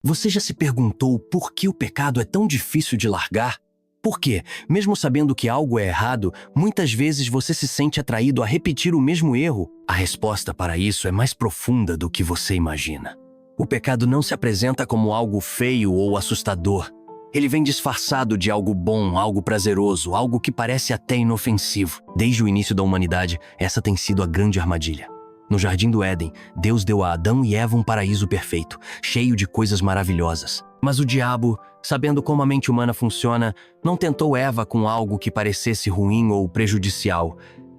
Você já se perguntou por que o pecado é tão difícil de largar? Por quê? Mesmo sabendo que algo é errado, muitas vezes você se sente atraído a repetir o mesmo erro. A resposta para isso é mais profunda do que você imagina. O pecado não se apresenta como algo feio ou assustador. Ele vem disfarçado de algo bom, algo prazeroso, algo que parece até inofensivo. Desde o início da humanidade, essa tem sido a grande armadilha. No Jardim do Éden, Deus deu a Adão e Eva um paraíso perfeito, cheio de coisas maravilhosas. Mas o diabo, sabendo como a mente humana funciona, não tentou Eva com algo que parecesse ruim ou prejudicial.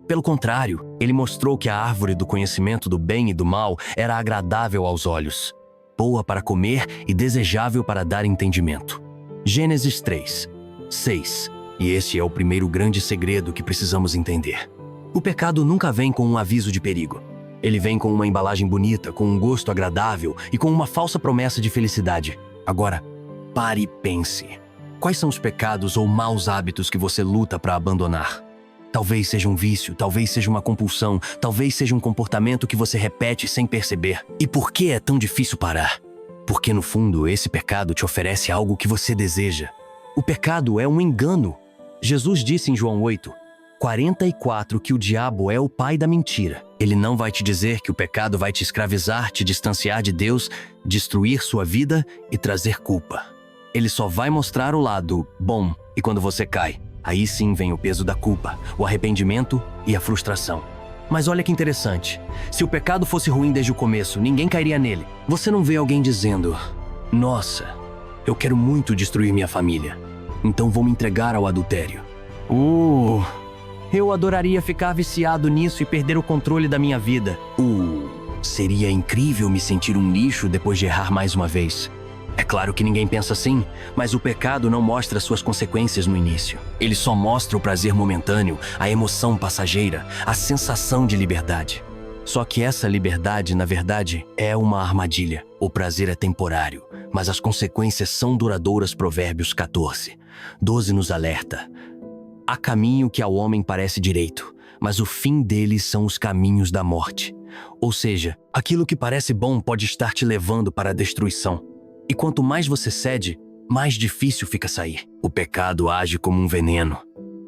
Pelo contrário, ele mostrou que a árvore do conhecimento do bem e do mal era agradável aos olhos, boa para comer e desejável para dar entendimento. Gênesis 3, 6. E esse é o primeiro grande segredo que precisamos entender. O pecado nunca vem com um aviso de perigo. Ele vem com uma embalagem bonita, com um gosto agradável e com uma falsa promessa de felicidade. Agora, pare e pense. Quais são os pecados ou maus hábitos que você luta para abandonar? Talvez seja um vício, talvez seja uma compulsão, talvez seja um comportamento que você repete sem perceber. E por que é tão difícil parar? Porque no fundo, esse pecado te oferece algo que você deseja. O pecado é um engano. Jesus disse em João 8:44 que o diabo é o pai da mentira. Ele não vai te dizer que o pecado vai te escravizar, te distanciar de Deus, destruir sua vida e trazer culpa. Ele só vai mostrar o lado bom, e quando você cai, aí sim vem o peso da culpa, o arrependimento e a frustração. Mas olha que interessante, se o pecado fosse ruim desde o começo, ninguém cairia nele. Você não vê alguém dizendo: nossa, eu quero muito destruir minha família, então vou me entregar ao adultério. Eu adoraria ficar viciado nisso e perder o controle da minha vida. Seria incrível me sentir um lixo depois de errar mais uma vez. É claro que ninguém pensa assim, mas o pecado não mostra suas consequências no início. Ele só mostra o prazer momentâneo, a emoção passageira, a sensação de liberdade. Só que essa liberdade, na verdade, é uma armadilha. O prazer é temporário, mas as consequências são duradouras. Provérbios 14:12 nos alerta. Há caminho que ao homem parece direito, mas o fim deles são os caminhos da morte. Ou seja, aquilo que parece bom pode estar te levando para a destruição. E quanto mais você cede, mais difícil fica sair. O pecado age como um veneno.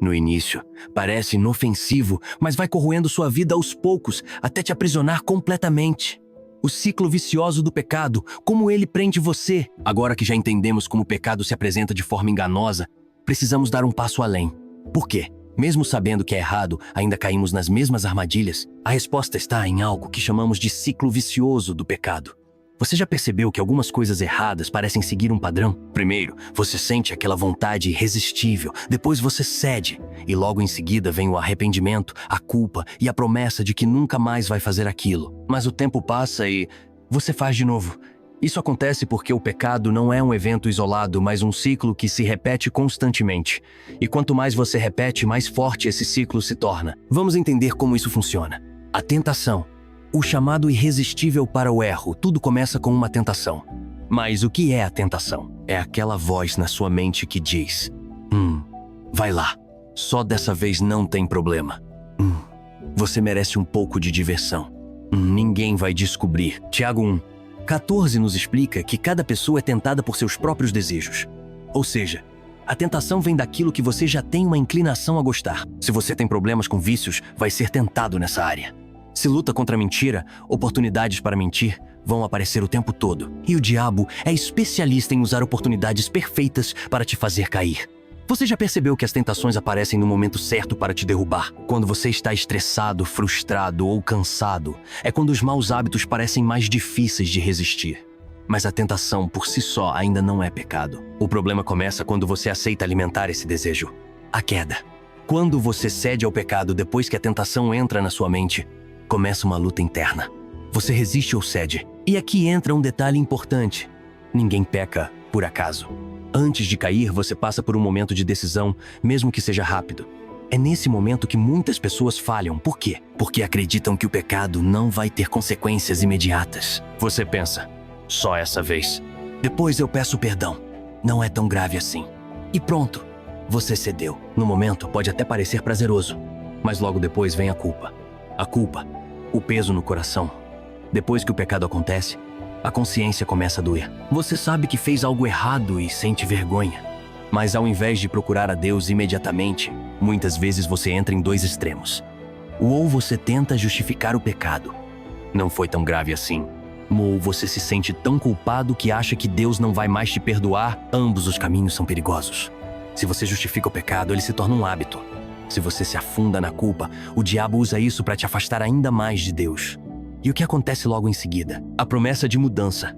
No início, parece inofensivo, mas vai corroendo sua vida aos poucos, até te aprisionar completamente. O ciclo vicioso do pecado, como ele prende você. Agora que já entendemos como o pecado se apresenta de forma enganosa, precisamos dar um passo além. Por quê? Mesmo sabendo que é errado, ainda caímos nas mesmas armadilhas? A resposta está em algo que chamamos de ciclo vicioso do pecado. Você já percebeu que algumas coisas erradas parecem seguir um padrão? Primeiro, você sente aquela vontade irresistível, depois você cede, e logo em seguida vem o arrependimento, a culpa e a promessa de que nunca mais vai fazer aquilo. Mas o tempo passa e você faz de novo. Isso acontece porque o pecado não é um evento isolado, mas um ciclo que se repete constantemente. E quanto mais você repete, mais forte esse ciclo se torna. Vamos entender como isso funciona. A tentação. O chamado irresistível para o erro. Tudo começa com uma tentação. Mas o que é a tentação? É aquela voz na sua mente que diz: vai lá. Só dessa vez não tem problema. Você merece um pouco de diversão. Ninguém vai descobrir. Tiago 1:14 nos explica que cada pessoa é tentada por seus próprios desejos. Ou seja, a tentação vem daquilo que você já tem uma inclinação a gostar. Se você tem problemas com vícios, vai ser tentado nessa área. Se luta contra a mentira, oportunidades para mentir vão aparecer o tempo todo. E o diabo é especialista em usar oportunidades perfeitas para te fazer cair. Você já percebeu que as tentações aparecem no momento certo para te derrubar? Quando você está estressado, frustrado ou cansado, é quando os maus hábitos parecem mais difíceis de resistir. Mas a tentação por si só ainda não é pecado. O problema começa quando você aceita alimentar esse desejo. A queda. Quando você cede ao pecado depois que a tentação entra na sua mente, começa uma luta interna. Você resiste ou cede. E aqui entra um detalhe importante. Ninguém peca por acaso. Antes de cair, você passa por um momento de decisão, mesmo que seja rápido. É nesse momento que muitas pessoas falham. Por quê? Porque acreditam que o pecado não vai ter consequências imediatas. Você pensa: só essa vez. Depois eu peço perdão. Não é tão grave assim. E pronto, você cedeu. No momento pode até parecer prazeroso, mas logo depois vem a culpa. A culpa, o peso no coração. Depois que o pecado acontece, a consciência começa a doer. Você sabe que fez algo errado e sente vergonha. Mas ao invés de procurar a Deus imediatamente, muitas vezes você entra em dois extremos. Ou você tenta justificar o pecado. Não foi tão grave assim. Ou você se sente tão culpado que acha que Deus não vai mais te perdoar. Ambos os caminhos são perigosos. Se você justifica o pecado, ele se torna um hábito. Se você se afunda na culpa, o diabo usa isso para te afastar ainda mais de Deus. E o que acontece logo em seguida? A promessa de mudança.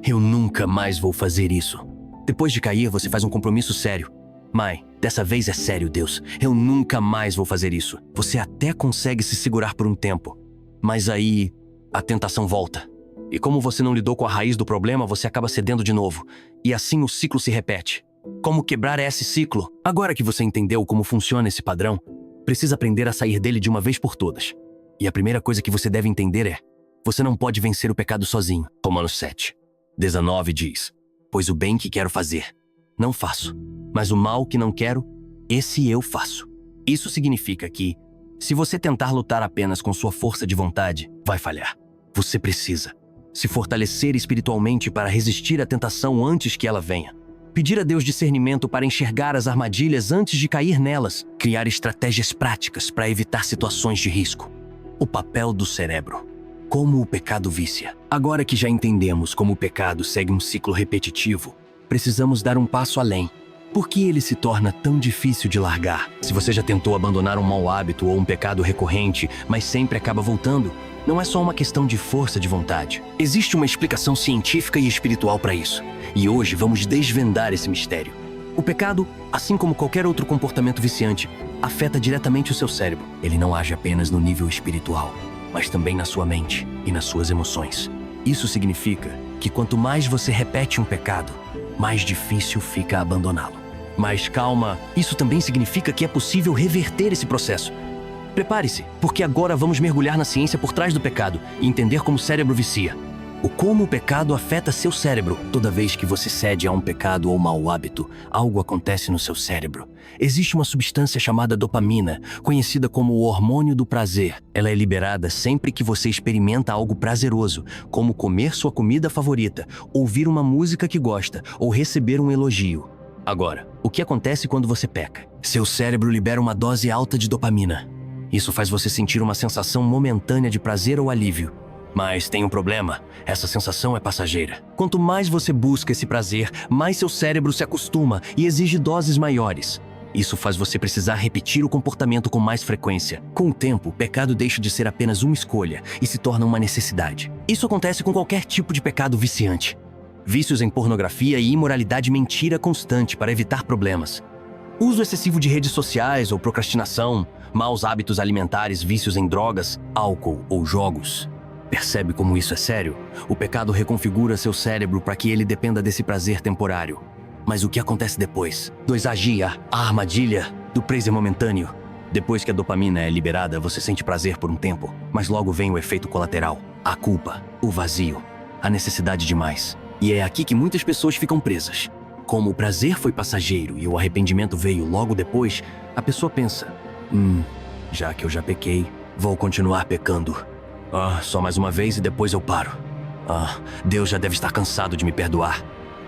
Eu nunca mais vou fazer isso. Depois de cair, você faz um compromisso sério. Mai, dessa vez é sério, Deus. Eu nunca mais vou fazer isso. Você até consegue se segurar por um tempo. Mas aí, a tentação volta. E como você não lidou com a raiz do problema, você acaba cedendo de novo. E assim o ciclo se repete. Como quebrar esse ciclo? Agora que você entendeu como funciona esse padrão, precisa aprender a sair dele de uma vez por todas. E a primeira coisa que você deve entender é: você não pode vencer o pecado sozinho. Romanos 7:19 diz: pois o bem que quero fazer, não faço. Mas o mal que não quero, esse eu faço. Isso significa que, se você tentar lutar apenas com sua força de vontade, vai falhar. Você precisa se fortalecer espiritualmente para resistir à tentação antes que ela venha. Pedir a Deus discernimento para enxergar as armadilhas antes de cair nelas. Criar estratégias práticas para evitar situações de risco. O papel do cérebro. Como o pecado vicia. Agora que já entendemos como o pecado segue um ciclo repetitivo, precisamos dar um passo além. Por que ele se torna tão difícil de largar? Se você já tentou abandonar um mau hábito ou um pecado recorrente, mas sempre acaba voltando, não é só uma questão de força de vontade. Existe uma explicação científica e espiritual para isso. E hoje vamos desvendar esse mistério. O pecado, assim como qualquer outro comportamento viciante, afeta diretamente o seu cérebro. Ele não age apenas no nível espiritual, mas também na sua mente e nas suas emoções. Isso significa que quanto mais você repete um pecado, mais difícil fica abandoná-lo. Mas calma, isso também significa que é possível reverter esse processo. Prepare-se, porque agora vamos mergulhar na ciência por trás do pecado e entender como o cérebro vicia. Como o pecado afeta seu cérebro. Toda vez que você cede a um pecado ou mau hábito, algo acontece no seu cérebro. Existe uma substância chamada dopamina, conhecida como o hormônio do prazer. Ela é liberada sempre que você experimenta algo prazeroso, como comer sua comida favorita, ouvir uma música que gosta ou receber um elogio. Agora, o que acontece quando você peca? Seu cérebro libera uma dose alta de dopamina. Isso faz você sentir uma sensação momentânea de prazer ou alívio. Mas tem um problema, essa sensação é passageira. Quanto mais você busca esse prazer, mais seu cérebro se acostuma e exige doses maiores. Isso faz você precisar repetir o comportamento com mais frequência. Com o tempo, o pecado deixa de ser apenas uma escolha e se torna uma necessidade. Isso acontece com qualquer tipo de pecado viciante. Vícios em pornografia e imoralidade mentira constante para evitar problemas. Uso excessivo de redes sociais ou procrastinação, maus hábitos alimentares, vícios em drogas, álcool ou jogos. Percebe como isso é sério? O pecado reconfigura seu cérebro para que ele dependa desse prazer temporário. Mas o que acontece depois? A armadilha do prazer momentâneo. Depois que a dopamina é liberada, você sente prazer por um tempo, mas logo vem o efeito colateral. A culpa, o vazio, a necessidade de mais. E é aqui que muitas pessoas ficam presas. Como o prazer foi passageiro e o arrependimento veio logo depois, a pessoa pensa: já que eu já pequei, vou continuar pecando. Só mais uma vez e depois eu paro. Deus já deve estar cansado de me perdoar.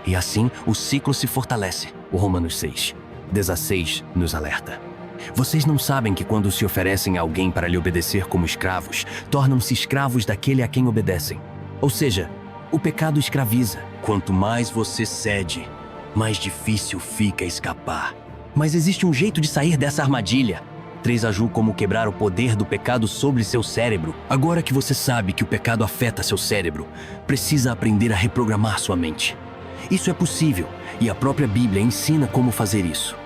E assim, o ciclo se fortalece. O Romanos 6:16 nos alerta. Vocês não sabem que quando se oferecem a alguém para lhe obedecer como escravos, tornam-se escravos daquele a quem obedecem. Ou seja, o pecado escraviza. Quanto mais você cede, mais difícil fica escapar. Mas existe um jeito de sair dessa armadilha. 3 Aju como quebrar o poder do pecado sobre seu cérebro. Agora que você sabe que o pecado afeta seu cérebro, precisa aprender a reprogramar sua mente. Isso é possível, e a própria Bíblia ensina como fazer isso.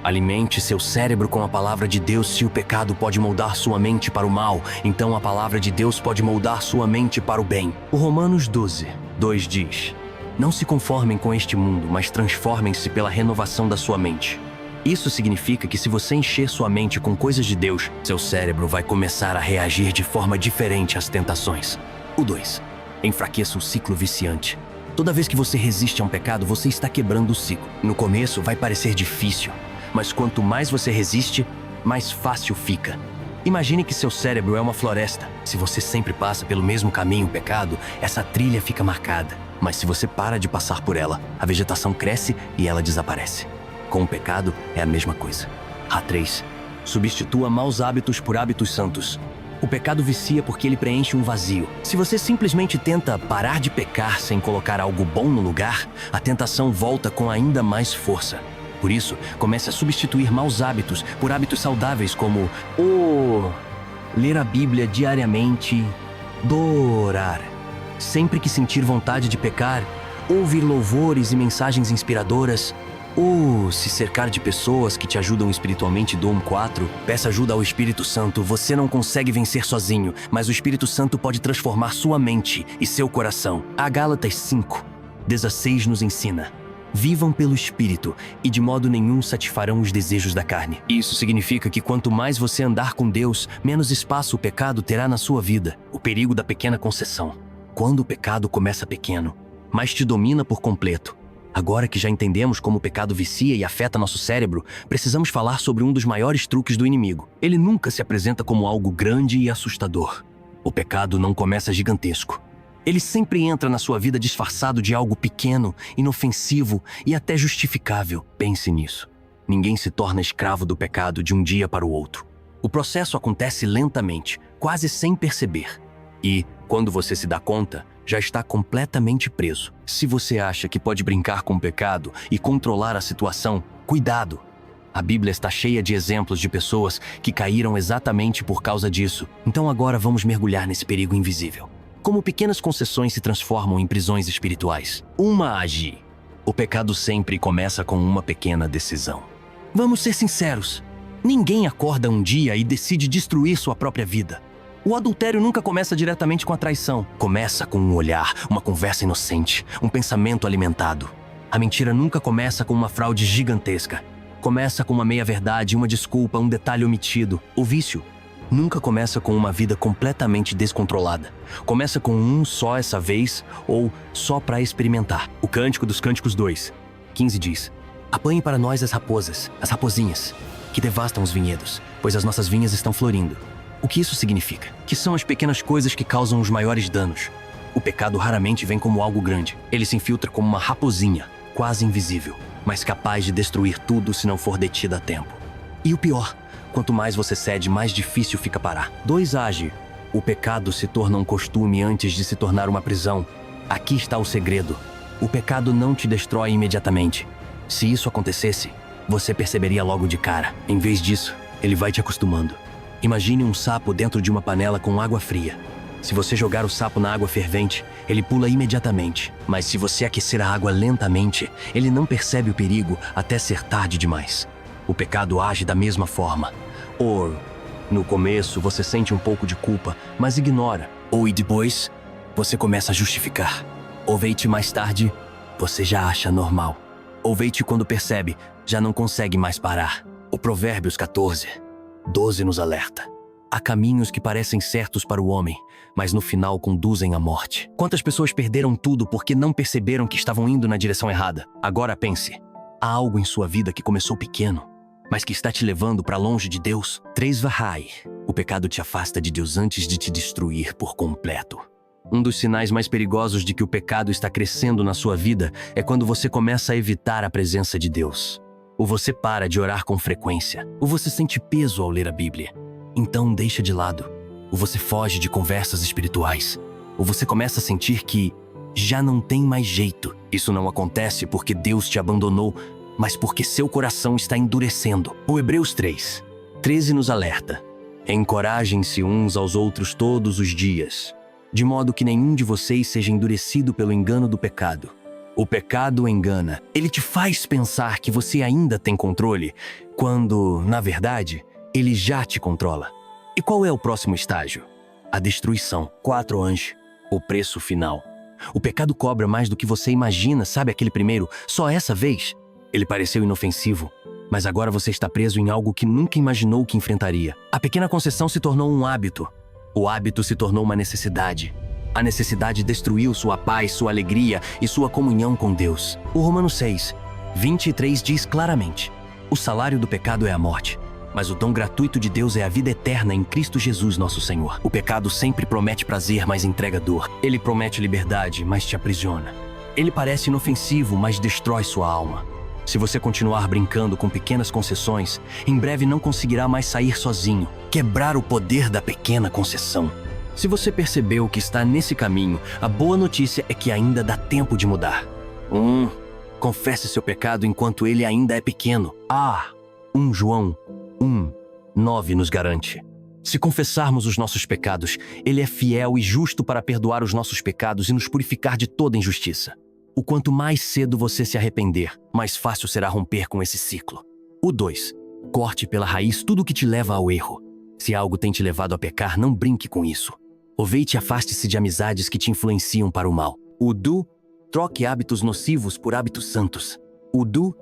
Alimente seu cérebro com a palavra de Deus. Se o pecado pode moldar sua mente para o mal, então a palavra de Deus pode moldar sua mente para o bem. O Romanos 12:2 diz: não se conformem com este mundo, mas transformem-se pela renovação da sua mente. Isso significa que se você encher sua mente com coisas de Deus, seu cérebro vai começar a reagir de forma diferente às tentações. O 2. Enfraqueça o ciclo viciante. Toda vez que você resiste a um pecado, você está quebrando o ciclo. No começo vai parecer difícil, mas quanto mais você resiste, mais fácil fica. Imagine que seu cérebro é uma floresta. Se você sempre passa pelo mesmo caminho, pecado, essa trilha fica marcada. Mas se você para de passar por ela, a vegetação cresce e ela desaparece. Com o pecado, é a mesma coisa. A3. Substitua maus hábitos por hábitos santos. O pecado vicia porque ele preenche um vazio. Se você simplesmente tenta parar de pecar sem colocar algo bom no lugar, a tentação volta com ainda mais força. Por isso, comece a substituir maus hábitos por hábitos saudáveis como ler a Bíblia diariamente, orar. Sempre que sentir vontade de pecar, ouvir louvores e mensagens inspiradoras, ou se cercar de pessoas que te ajudam espiritualmente. Dom 4. Peça ajuda ao Espírito Santo. Você não consegue vencer sozinho, mas o Espírito Santo pode transformar sua mente e seu coração. A Gálatas 5:16 nos ensina: vivam pelo Espírito e de modo nenhum satisfarão os desejos da carne. Isso significa que quanto mais você andar com Deus, menos espaço o pecado terá na sua vida. O perigo da pequena concessão. Quando o pecado começa pequeno, mas te domina por completo. Agora que já entendemos como o pecado vicia e afeta nosso cérebro, precisamos falar sobre um dos maiores truques do inimigo. Ele nunca se apresenta como algo grande e assustador. O pecado não começa gigantesco. Ele sempre entra na sua vida disfarçado de algo pequeno, inofensivo e até justificável. Pense nisso. Ninguém se torna escravo do pecado de um dia para o outro. O processo acontece lentamente, quase sem perceber. E, quando você se dá conta, já está completamente preso. Se você acha que pode brincar com o pecado e controlar a situação, cuidado! A Bíblia está cheia de exemplos de pessoas que caíram exatamente por causa disso. Então agora vamos mergulhar nesse perigo invisível. Como pequenas concessões se transformam em prisões espirituais. O pecado sempre começa com uma pequena decisão. Vamos ser sinceros. Ninguém acorda um dia e decide destruir sua própria vida. O adultério nunca começa diretamente com a traição. Começa com um olhar, uma conversa inocente, um pensamento alimentado. A mentira nunca começa com uma fraude gigantesca. Começa com uma meia-verdade, uma desculpa, um detalhe omitido. O vício nunca começa com uma vida completamente descontrolada. Começa com um só essa vez ou só para experimentar. O Cântico dos Cânticos 2:15 diz: apanhe para nós as raposas, as raposinhas, que devastam os vinhedos, pois as nossas vinhas estão florindo. O que isso significa? Que são as pequenas coisas que causam os maiores danos. O pecado raramente vem como algo grande. Ele se infiltra como uma raposinha, quase invisível, mas capaz de destruir tudo se não for detida a tempo. E o pior, quanto mais você cede, mais difícil fica parar. O pecado se torna um costume antes de se tornar uma prisão. Aqui está o segredo. O pecado não te destrói imediatamente. Se isso acontecesse, você perceberia logo de cara. Em vez disso, ele vai te acostumando. Imagine um sapo dentro de uma panela com água fria. Se você jogar o sapo na água fervente, ele pula imediatamente. Mas se você aquecer a água lentamente, ele não percebe o perigo até ser tarde demais. O pecado age da mesma forma. No começo, você sente um pouco de culpa, mas ignora. E depois, você começa a justificar. Mais tarde, você já acha normal. Quando percebe, já não consegue mais parar. O Provérbios 14:12 nos alerta. Há caminhos que parecem certos para o homem, mas no final conduzem à morte. Quantas pessoas perderam tudo porque não perceberam que estavam indo na direção errada? Agora pense. Há algo em sua vida que começou pequeno, mas que está te levando para longe de Deus? 3 Vahai. O pecado te afasta de Deus antes de te destruir por completo. Um dos sinais mais perigosos de que o pecado está crescendo na sua vida é quando você começa a evitar a presença de Deus. Ou você para de orar com frequência, ou você sente peso ao ler a Bíblia. Então deixa de lado. Ou você foge de conversas espirituais. Ou você começa a sentir que já não tem mais jeito. Isso não acontece porque Deus te abandonou, mas porque seu coração está endurecendo. O Hebreus 3:13 nos alerta: encorajem-se uns aos outros todos os dias, de modo que nenhum de vocês seja endurecido pelo engano do pecado. O pecado engana. Ele te faz pensar que você ainda tem controle, quando, na verdade, ele já te controla. E qual é o próximo estágio? A destruição. 4 Anjos. O preço final. O pecado cobra mais do que você imagina, sabe aquele primeiro? Só essa vez? Ele pareceu inofensivo, mas agora você está preso em algo que nunca imaginou que enfrentaria. A pequena concessão se tornou um hábito. O hábito se tornou uma necessidade. A necessidade destruiu sua paz, sua alegria e sua comunhão com Deus. O Romanos 6:23 diz claramente: o salário do pecado é a morte, Mas o dom gratuito de Deus é a vida eterna em Cristo Jesus, nosso Senhor. O pecado sempre promete prazer, mas entrega dor. Ele promete liberdade, mas te aprisiona. Ele parece inofensivo, mas destrói sua alma. Se você continuar brincando com pequenas concessões, em breve não conseguirá mais sair sozinho. Quebrar o poder da pequena concessão. Se você percebeu que está nesse caminho, a boa notícia é que ainda dá tempo de mudar. Confesse seu pecado enquanto ele ainda é pequeno. 1 João 1:9 nos garante. Se confessarmos os nossos pecados, ele é fiel e justo para perdoar os nossos pecados e nos purificar de toda injustiça. O quanto mais cedo você se arrepender, mais fácil será romper com esse ciclo. 2. Corte pela raiz tudo o que te leva ao erro. Se algo tem te levado a pecar, não brinque com isso. Aproveite e afaste-se de amizades que te influenciam para o mal. Troque hábitos nocivos por hábitos santos.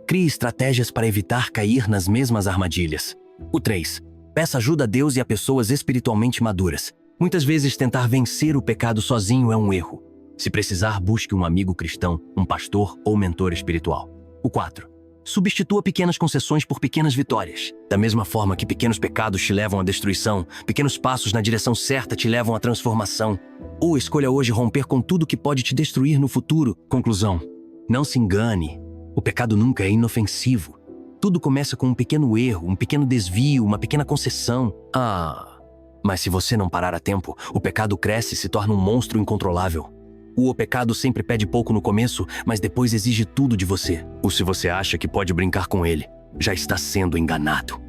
Crie estratégias para evitar cair nas mesmas armadilhas. 3. Peça ajuda a Deus e a pessoas espiritualmente maduras. Muitas vezes tentar vencer o pecado sozinho é um erro. Se precisar, busque um amigo cristão, um pastor ou mentor espiritual. 4. Substitua pequenas concessões por pequenas vitórias. Da mesma forma que pequenos pecados te levam à destruição, pequenos passos na direção certa te levam à transformação. Escolha hoje romper com tudo que pode te destruir no futuro. Conclusão: não se engane. O pecado nunca é inofensivo. Tudo começa com um pequeno erro, um pequeno desvio, uma pequena concessão. Mas se você não parar a tempo, o pecado cresce e se torna um monstro incontrolável. O pecado sempre pede pouco no começo, mas depois exige tudo de você. Se você acha que pode brincar com ele, já está sendo enganado.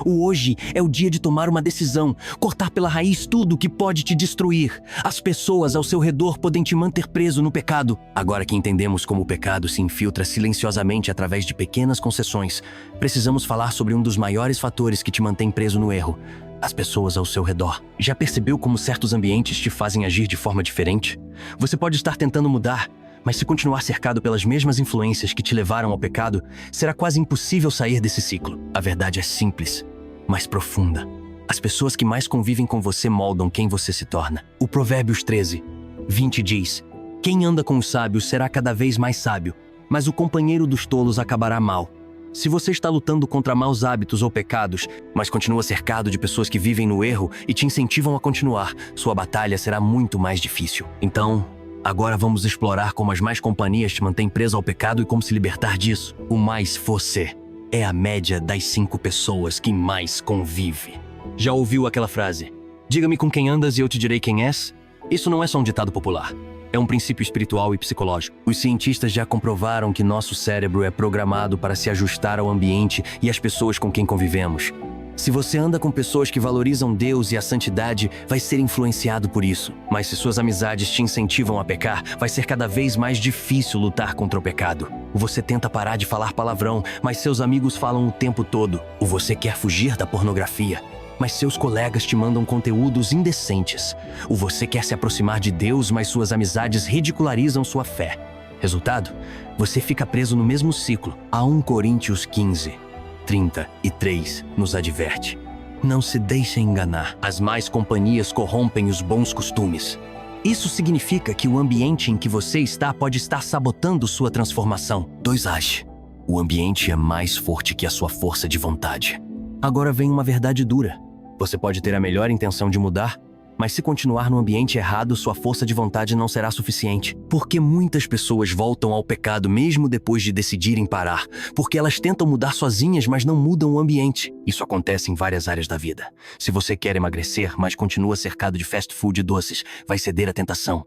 Hoje é o dia de tomar uma decisão, cortar pela raiz tudo que pode te destruir. As pessoas ao seu redor podem te manter preso no pecado. Agora que entendemos como o pecado se infiltra silenciosamente através de pequenas concessões, precisamos falar sobre um dos maiores fatores que te mantém preso no erro: as pessoas ao seu redor. Já percebeu como certos ambientes te fazem agir de forma diferente? Você pode estar tentando mudar, mas se continuar cercado pelas mesmas influências que te levaram ao pecado, será quase impossível sair desse ciclo. A verdade é simples, mas profunda. As pessoas que mais convivem com você moldam quem você se torna. O Provérbios 13:20 diz: quem anda com os sábios será cada vez mais sábio, mas o companheiro dos tolos acabará mal. Se você está lutando contra maus hábitos ou pecados, mas continua cercado de pessoas que vivem no erro e te incentivam a continuar, sua batalha será muito mais difícil. Então, agora vamos explorar como as más companhias te mantêm preso ao pecado e como se libertar disso. O mais você é a média das 5 pessoas que mais convive. Já ouviu aquela frase: diga-me com quem andas e eu te direi quem és? Isso não é só um ditado popular. É um princípio espiritual e psicológico. Os cientistas já comprovaram que nosso cérebro é programado para se ajustar ao ambiente e às pessoas com quem convivemos. Se você anda com pessoas que valorizam Deus e a santidade, vai ser influenciado por isso. Mas se suas amizades te incentivam a pecar, vai ser cada vez mais difícil lutar contra o pecado. Você tenta parar de falar palavrão, mas seus amigos falam o tempo todo. Você quer fugir da pornografia, mas seus colegas te mandam conteúdos indecentes. Você quer se aproximar de Deus, mas suas amizades ridicularizam sua fé. Resultado? Você fica preso no mesmo ciclo. 1 Coríntios 15:33 nos adverte: não se deixem enganar. As más companhias corrompem os bons costumes. Isso significa que o ambiente em que você está pode estar sabotando sua transformação. 2. O ambiente é mais forte que a sua força de vontade. Agora vem uma verdade dura. Você pode ter a melhor intenção de mudar, mas se continuar no ambiente errado, sua força de vontade não será suficiente. Porque muitas pessoas voltam ao pecado mesmo depois de decidirem parar, porque elas tentam mudar sozinhas, mas não mudam o ambiente. Isso acontece em várias áreas da vida. Se você quer emagrecer, mas continua cercado de fast food e doces, vai ceder à tentação.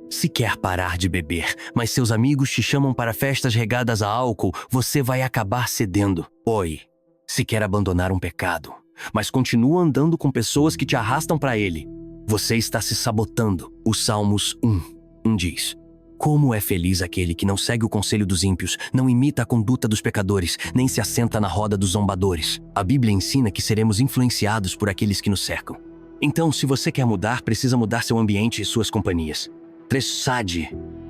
Se quer parar de beber, mas seus amigos te chamam para festas regadas a álcool, você vai acabar cedendo. Se quer abandonar um pecado, mas continua andando com pessoas que te arrastam para ele, você está se sabotando. O Salmos 1:1 diz: como é feliz aquele que não segue o conselho dos ímpios, não imita a conduta dos pecadores, nem se assenta na roda dos zombadores. A Bíblia ensina que seremos influenciados por aqueles que nos cercam. Então, se você quer mudar, precisa mudar seu ambiente e suas companhias. 3.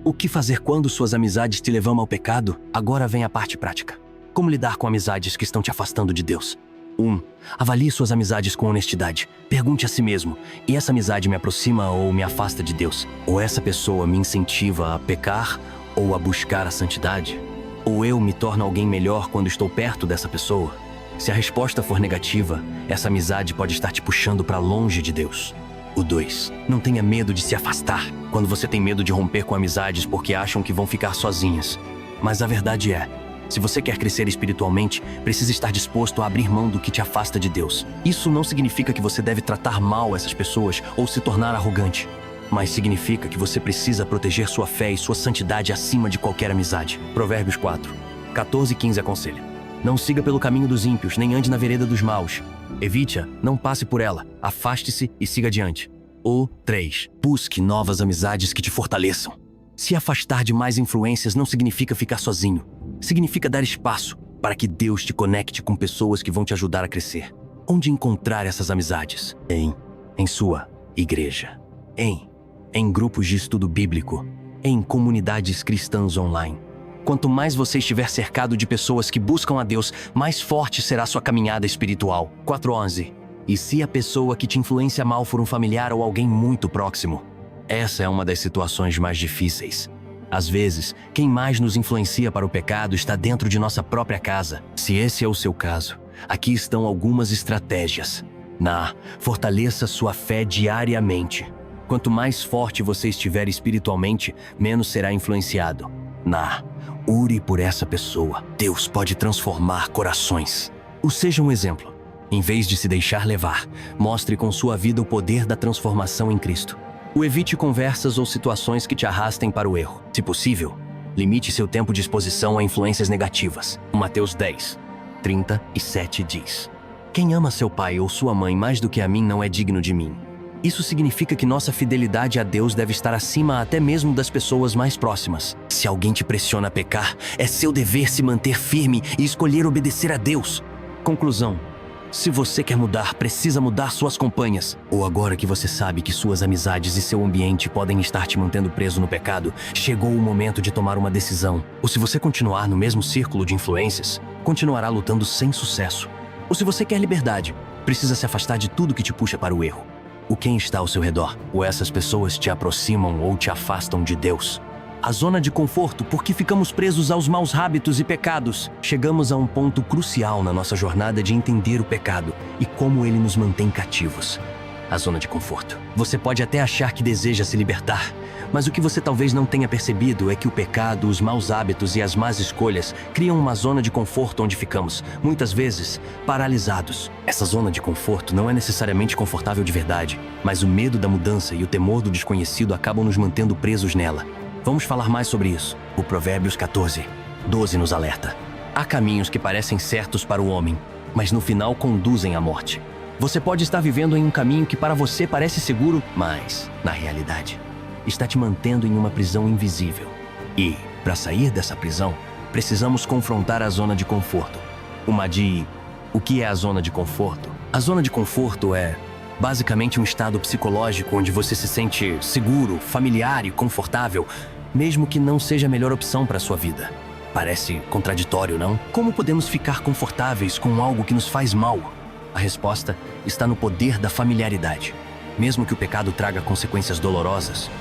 O que fazer quando suas amizades te levam ao pecado? Agora vem a parte prática. Como lidar com amizades que estão te afastando de Deus? 1. Avalie suas amizades com honestidade. Pergunte a si mesmo: e essa amizade me aproxima ou me afasta de Deus? Ou essa pessoa me incentiva a pecar ou a buscar a santidade? Ou eu me torno alguém melhor quando estou perto dessa pessoa? Se a resposta for negativa, essa amizade pode estar te puxando para longe de Deus. O 2. Não tenha medo de se afastar quando você tem medo de romper com amizades porque acham que vão ficar sozinhas. Mas a verdade é, se você quer crescer espiritualmente, precisa estar disposto a abrir mão do que te afasta de Deus. Isso não significa que você deve tratar mal essas pessoas ou se tornar arrogante, mas significa que você precisa proteger sua fé e sua santidade acima de qualquer amizade. Provérbios 4, 14 e 15 aconselha: não siga pelo caminho dos ímpios, nem ande na vereda dos maus. Evite-a, não passe por ela, afaste-se e siga adiante. O 3. Busque novas amizades que te fortaleçam. Se afastar de mais influências não significa ficar sozinho. Significa dar espaço para que Deus te conecte com pessoas que vão te ajudar a crescer. Onde encontrar essas amizades? Em sua igreja. Em grupos de estudo bíblico. Em comunidades cristãs online. Quanto mais você estiver cercado de pessoas que buscam a Deus, mais forte será sua caminhada espiritual. 4:11. E se a pessoa que te influencia mal for um familiar ou alguém muito próximo? Essa é uma das situações mais difíceis. Às vezes, quem mais nos influencia para o pecado está dentro de nossa própria casa. Se esse é o seu caso, aqui estão algumas estratégias. Fortaleça sua fé diariamente. Quanto mais forte você estiver espiritualmente, menos será influenciado. Ore por essa pessoa. Deus pode transformar corações. Seja um exemplo. Em vez de se deixar levar, mostre com sua vida o poder da transformação em Cristo. Evite conversas ou situações que te arrastem para o erro. Se possível, limite seu tempo de exposição a influências negativas. Mateus 10, 37 diz: quem ama seu pai ou sua mãe mais do que a mim não é digno de mim. Isso significa que nossa fidelidade a Deus deve estar acima até mesmo das pessoas mais próximas. Se alguém te pressiona a pecar, é seu dever se manter firme e escolher obedecer a Deus. Conclusão: se você quer mudar, precisa mudar suas companhias. Agora que você sabe que suas amizades e seu ambiente podem estar te mantendo preso no pecado, chegou o momento de tomar uma decisão. Se você continuar no mesmo círculo de influências, continuará lutando sem sucesso. Se você quer liberdade, precisa se afastar de tudo que te puxa para o erro. Quem está ao seu redor? Essas pessoas te aproximam ou te afastam de Deus? A zona de conforto, porque ficamos presos aos maus hábitos e pecados. Chegamos a um ponto crucial na nossa jornada de entender o pecado e como ele nos mantém cativos. A zona de conforto. Você pode até achar que deseja se libertar, mas o que você talvez não tenha percebido é que o pecado, os maus hábitos e as más escolhas criam uma zona de conforto onde ficamos, muitas vezes, paralisados. Essa zona de conforto não é necessariamente confortável de verdade, mas o medo da mudança e o temor do desconhecido acabam nos mantendo presos nela. Vamos falar mais sobre isso. O Provérbios 14, 12 nos alerta: há caminhos que parecem certos para o homem, mas no final conduzem à morte. Você pode estar vivendo em um caminho que para você parece seguro, mas, na realidade, está te mantendo em uma prisão invisível. E, para sair dessa prisão, precisamos confrontar a zona de conforto. O que é a zona de conforto? A zona de conforto é basicamente um estado psicológico onde você se sente seguro, familiar e confortável, mesmo que não seja a melhor opção para a sua vida. Parece contraditório, não? Como podemos ficar confortáveis com algo que nos faz mal? A resposta está no poder da familiaridade. Mesmo que o pecado traga consequências dolorosas,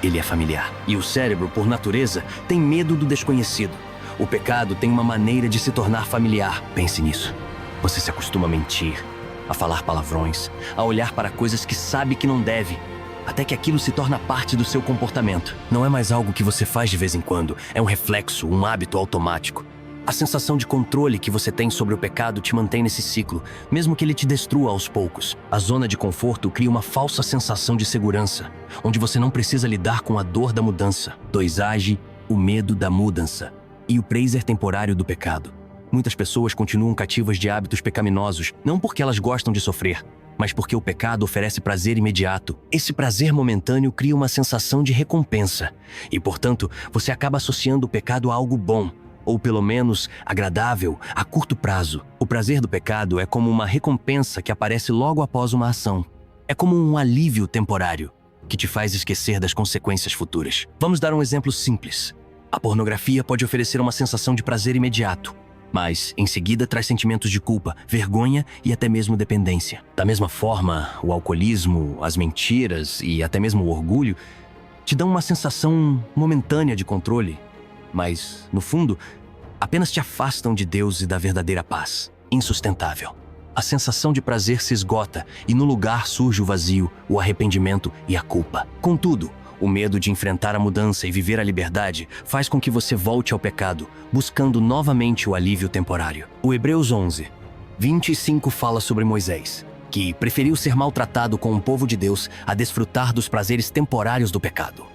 ele é familiar. E o cérebro, por natureza, tem medo do desconhecido. O pecado tem uma maneira de se tornar familiar. Pense nisso. Você se acostuma a mentir, a falar palavrões, a olhar para coisas que sabe que não deve, até que aquilo se torna parte do seu comportamento. Não é mais algo que você faz de vez em quando, é um reflexo, um hábito automático. A sensação de controle que você tem sobre o pecado te mantém nesse ciclo, mesmo que ele te destrua aos poucos. A zona de conforto cria uma falsa sensação de segurança, onde você não precisa lidar com a dor da mudança. 2. Age o medo da mudança e o prazer temporário do pecado. Muitas pessoas continuam cativas de hábitos pecaminosos, não porque elas gostam de sofrer, mas porque o pecado oferece prazer imediato. Esse prazer momentâneo cria uma sensação de recompensa, e, portanto, você acaba associando o pecado a algo bom, ou pelo menos agradável, a curto prazo. O prazer do pecado é como uma recompensa que aparece logo após uma ação. É como um alívio temporário, que te faz esquecer das consequências futuras. Vamos dar um exemplo simples. A pornografia pode oferecer uma sensação de prazer imediato, mas, em seguida, traz sentimentos de culpa, vergonha e até mesmo dependência. Da mesma forma, o alcoolismo, as mentiras e até mesmo o orgulho te dão uma sensação momentânea de controle, mas, no fundo, apenas te afastam de Deus e da verdadeira paz. insustentável. A sensação de prazer se esgota e no lugar surge o vazio, o arrependimento e a culpa. Contudo, o medo de enfrentar a mudança e viver a liberdade faz com que você volte ao pecado, buscando novamente o alívio temporário. O Hebreus 11, 25 fala sobre Moisés, que preferiu ser maltratado com o povo de Deus a desfrutar dos prazeres temporários do pecado.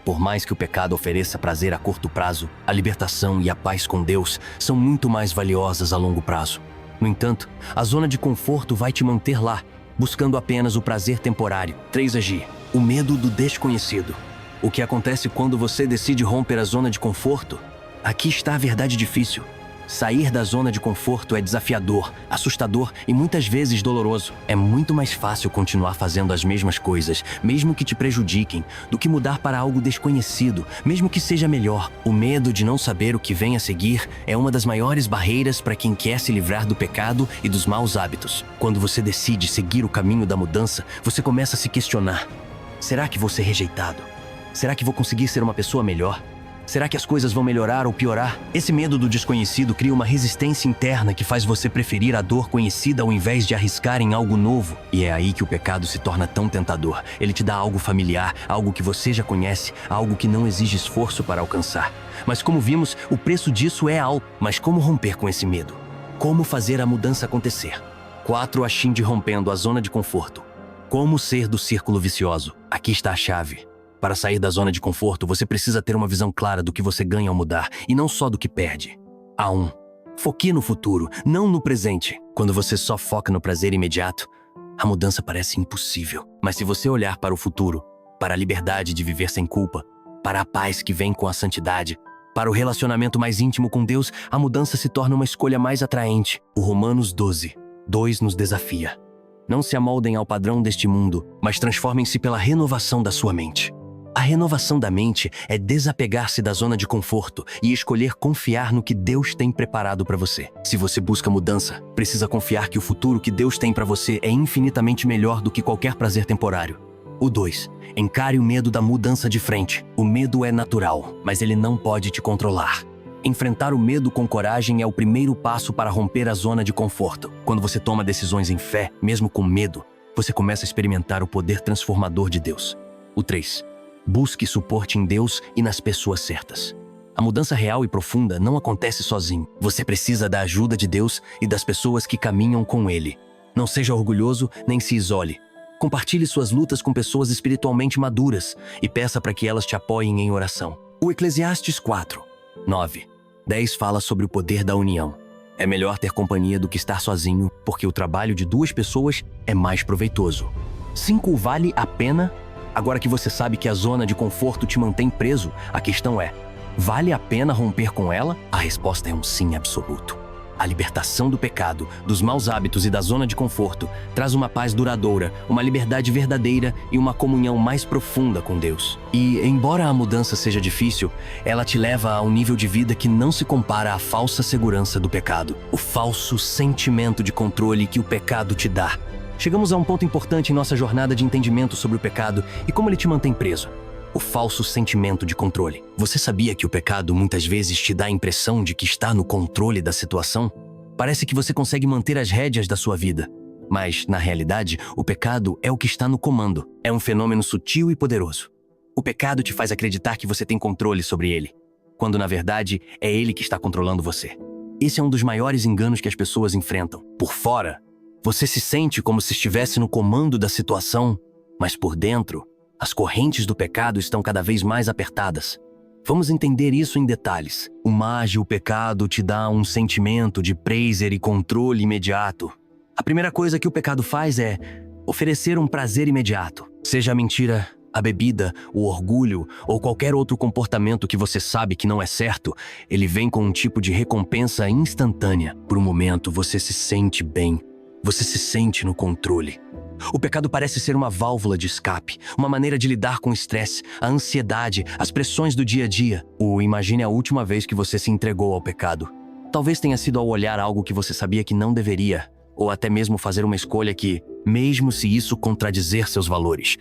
Por mais que o pecado ofereça prazer a curto prazo, a libertação e a paz com Deus são muito mais valiosas a longo prazo. No entanto, a zona de conforto vai te manter lá, buscando apenas o prazer temporário. 3G. O medo do desconhecido. O que acontece quando você decide romper a zona de conforto? Aqui está a verdade difícil. Sair da zona de conforto é desafiador, assustador e muitas vezes doloroso. É muito mais fácil continuar fazendo as mesmas coisas, mesmo que te prejudiquem, do que mudar para algo desconhecido, mesmo que seja melhor. O medo de não saber o que vem a seguir é uma das maiores barreiras para quem quer se livrar do pecado e dos maus hábitos. Quando você decide seguir o caminho da mudança, você começa a se questionar. Será que vou ser rejeitado? Será que vou conseguir ser uma pessoa melhor? Será que as coisas vão melhorar ou piorar? Esse medo do desconhecido cria uma resistência interna que faz você preferir a dor conhecida ao invés de arriscar em algo novo. E é aí que o pecado se torna tão tentador. Ele te dá algo familiar, algo que você já conhece, algo que não exige esforço para alcançar. Mas como vimos, o preço disso é alto. Mas como romper com esse medo? Como fazer a mudança acontecer? 4 Ashim de rompendo a zona de conforto. Como ser do círculo vicioso? Aqui está a chave. Para sair da zona de conforto, você precisa ter uma visão clara do que você ganha ao mudar, e não só do que perde. A1. Foque no futuro, não no presente. Quando você só foca no prazer imediato, a mudança parece impossível. Mas se você olhar para o futuro, para a liberdade de viver sem culpa, para a paz que vem com a santidade, para o relacionamento mais íntimo com Deus, a mudança se torna uma escolha mais atraente. O Romanos 12, 2 nos desafia. Não se amoldem ao padrão deste mundo, mas transformem-se pela renovação da sua mente. A renovação da mente é desapegar-se da zona de conforto e escolher confiar no que Deus tem preparado para você. Se você busca mudança, precisa confiar que o futuro que Deus tem para você é infinitamente melhor do que qualquer prazer temporário. O 2. Encare o medo da mudança de frente. O medo é natural, mas ele não pode te controlar. Enfrentar o medo com coragem é o primeiro passo para romper a zona de conforto. Quando você toma decisões em fé, mesmo com medo, você começa a experimentar o poder transformador de Deus. O 3. Busque suporte em Deus e nas pessoas certas. A mudança real e profunda não acontece sozinho. Você precisa da ajuda de Deus e das pessoas que caminham com Ele. Não seja orgulhoso nem se isole. Compartilhe suas lutas com pessoas espiritualmente maduras e peça para que elas te apoiem em oração. O Eclesiastes 4, 9, 10 fala sobre o poder da união. É melhor ter companhia do que estar sozinho, porque o trabalho de 2 pessoas é mais proveitoso. 5 vale a pena? Agora que você sabe que a zona de conforto te mantém preso, a questão é: vale a pena romper com ela? A resposta é um sim absoluto. A libertação do pecado, dos maus hábitos e da zona de conforto traz uma paz duradoura, uma liberdade verdadeira e uma comunhão mais profunda com Deus. E, embora a mudança seja difícil, ela te leva a um nível de vida que não se compara à falsa segurança do pecado, o falso sentimento de controle que o pecado te dá. Chegamos a um ponto importante em nossa jornada de entendimento sobre o pecado e como ele te mantém preso. O falso sentimento de controle. Você sabia que o pecado muitas vezes te dá a impressão de que está no controle da situação? Parece que você consegue manter as rédeas da sua vida. Mas, na realidade, o pecado é o que está no comando. É um fenômeno sutil e poderoso. O pecado te faz acreditar que você tem controle sobre ele, quando, na verdade, é ele que está controlando você. Esse é um dos maiores enganos que as pessoas enfrentam. Por fora, você se sente como se estivesse no comando da situação, mas por dentro, as correntes do pecado estão cada vez mais apertadas. Vamos entender isso em detalhes. O pecado te dá um sentimento de prazer e controle imediato. A primeira coisa que o pecado faz é oferecer um prazer imediato. Seja a mentira, a bebida, o orgulho ou qualquer outro comportamento que você sabe que não é certo, ele vem com um tipo de recompensa instantânea. Por um momento, você se sente bem. Você se sente no controle. O pecado parece ser uma válvula de escape, uma maneira de lidar com o estresse, a ansiedade, as pressões do dia a dia. Imagine a última vez que você se entregou ao pecado. Talvez tenha sido ao olhar algo que você sabia que não deveria, ou até mesmo fazer uma escolha que, mesmo se isso contradizer seus valores,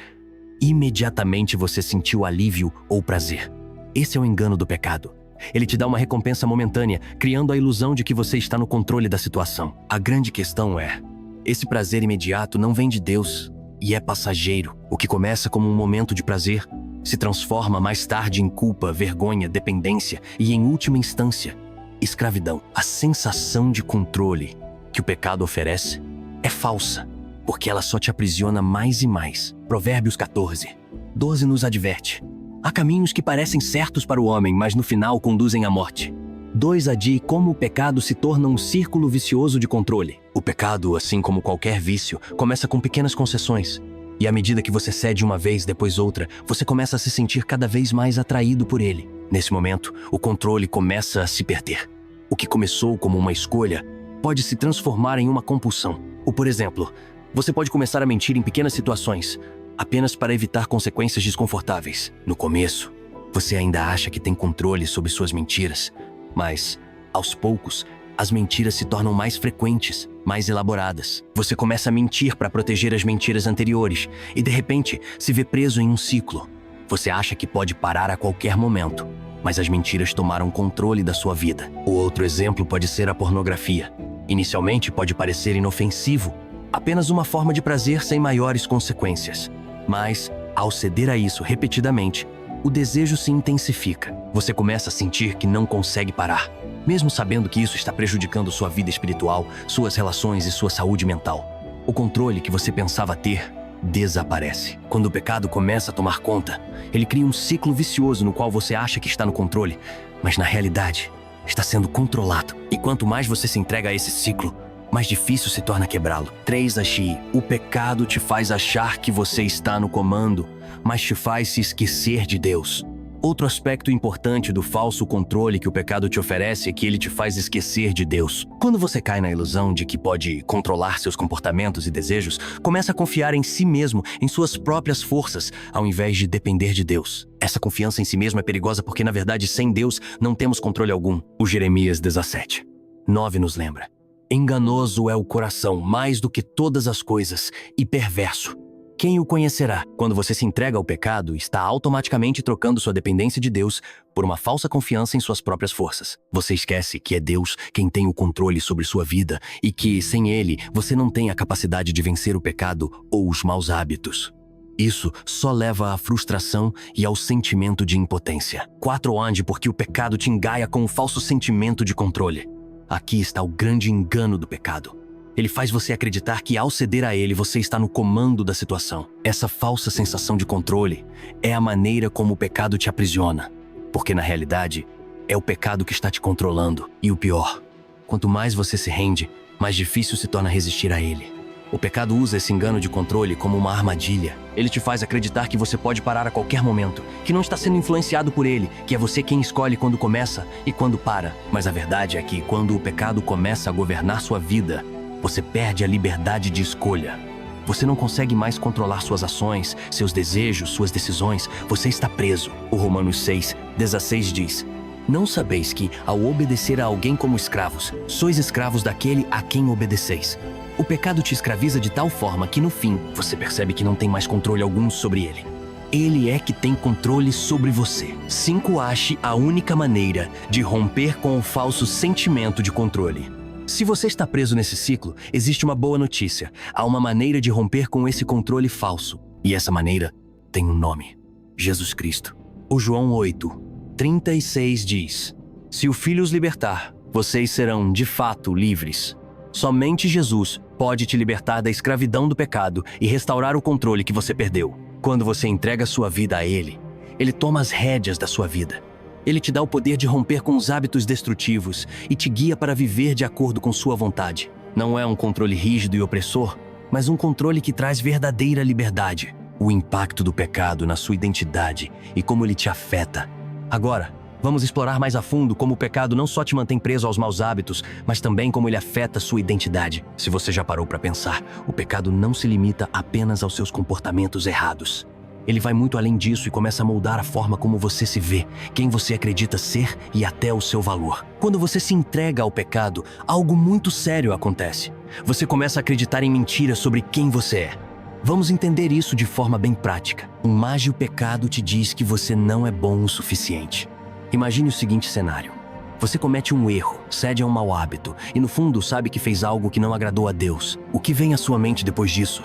imediatamente você sentiu alívio ou prazer. Esse é o engano do pecado. Ele te dá uma recompensa momentânea, criando a ilusão de que você está no controle da situação. A grande questão é, esse prazer imediato não vem de Deus e é passageiro. O que começa como um momento de prazer se transforma mais tarde em culpa, vergonha, dependência e, em última instância, escravidão. A sensação de controle que o pecado oferece é falsa, porque ela só te aprisiona mais e mais. Provérbios 14:12 nos adverte: há caminhos que parecem certos para o homem, mas no final conduzem à morte. 2 AD como o pecado se torna um círculo vicioso de controle. O pecado, assim como qualquer vício, começa com pequenas concessões. E à medida que você cede uma vez, depois outra, você começa a se sentir cada vez mais atraído por ele. Nesse momento, o controle começa a se perder. O que começou como uma escolha pode se transformar em uma compulsão. Ou, por exemplo, você pode começar a mentir em pequenas situações, apenas para evitar consequências desconfortáveis. No começo, você ainda acha que tem controle sobre suas mentiras, mas, aos poucos, as mentiras se tornam mais frequentes, mais elaboradas. Você começa a mentir para proteger as mentiras anteriores e, de repente, se vê preso em um ciclo. Você acha que pode parar a qualquer momento, mas as mentiras tomaram controle da sua vida. O outro exemplo pode ser a pornografia. Inicialmente pode parecer inofensivo, apenas uma forma de prazer sem maiores consequências. Mas, ao ceder a isso repetidamente, o desejo se intensifica. Você começa a sentir que não consegue parar, mesmo sabendo que isso está prejudicando sua vida espiritual, suas relações e sua saúde mental. O controle que você pensava ter desaparece. Quando o pecado começa a tomar conta, ele cria um ciclo vicioso no qual você acha que está no controle, mas na realidade está sendo controlado. E quanto mais você se entrega a esse ciclo, mais difícil se torna quebrá-lo. 3 AX. O pecado te faz achar que você está no comando, mas te faz se esquecer de Deus. Outro aspecto importante do falso controle que o pecado te oferece é que ele te faz esquecer de Deus. Quando você cai na ilusão de que pode controlar seus comportamentos e desejos, começa a confiar em si mesmo, em suas próprias forças, ao invés de depender de Deus. Essa confiança em si mesmo é perigosa porque, na verdade, sem Deus, não temos controle algum. O Jeremias 17:9 nos lembra: enganoso é o coração mais do que todas as coisas e perverso. Quem o conhecerá? Quando você se entrega ao pecado, está automaticamente trocando sua dependência de Deus por uma falsa confiança em suas próprias forças. Você esquece que é Deus quem tem o controle sobre sua vida e que, sem Ele, você não tem a capacidade de vencer o pecado ou os maus hábitos. Isso só leva à frustração e ao sentimento de impotência. 4 Onde porque o pecado te engaia com um falso sentimento de controle. Aqui está o grande engano do pecado. Ele faz você acreditar que, ao ceder a ele, você está no comando da situação. Essa falsa sensação de controle é a maneira como o pecado te aprisiona. Porque, na realidade, é o pecado que está te controlando. E o pior, quanto mais você se rende, mais difícil se torna resistir a ele. O pecado usa esse engano de controle como uma armadilha. Ele te faz acreditar que você pode parar a qualquer momento, que não está sendo influenciado por ele, que é você quem escolhe quando começa e quando para. Mas a verdade é que, quando o pecado começa a governar sua vida, você perde a liberdade de escolha. Você não consegue mais controlar suas ações, seus desejos, suas decisões. Você está preso. O Romanos 6:16 diz: não sabeis que, ao obedecer a alguém como escravos, sois escravos daquele a quem obedeceis. O pecado te escraviza de tal forma que, no fim, você percebe que não tem mais controle algum sobre ele. Ele é que tem controle sobre você. 5 Ache a única maneira de romper com o falso sentimento de controle. Se você está preso nesse ciclo, existe uma boa notícia. Há uma maneira de romper com esse controle falso. E essa maneira tem um nome: Jesus Cristo. O João 8:36 diz: se o Filho os libertar, vocês serão de fato livres. Somente Jesus pode te libertar da escravidão do pecado e restaurar o controle que você perdeu. Quando você entrega sua vida a Ele, Ele toma as rédeas da sua vida. Ele te dá o poder de romper com os hábitos destrutivos e te guia para viver de acordo com sua vontade. Não é um controle rígido e opressor, mas um controle que traz verdadeira liberdade. O impacto do pecado na sua identidade e como ele te afeta. Agora, vamos explorar mais a fundo como o pecado não só te mantém preso aos maus hábitos, mas também como ele afeta sua identidade. Se você já parou para pensar, o pecado não se limita apenas aos seus comportamentos errados. Ele vai muito além disso e começa a moldar a forma como você se vê, quem você acredita ser e até o seu valor. Quando você se entrega ao pecado, algo muito sério acontece. Você começa a acreditar em mentiras sobre quem você é. Vamos entender isso de forma bem prática. Um mágico pecado te diz que você não é bom o suficiente. Imagine o seguinte cenário. Você comete um erro, cede a um mau hábito e no fundo sabe que fez algo que não agradou a Deus. O que vem à sua mente depois disso?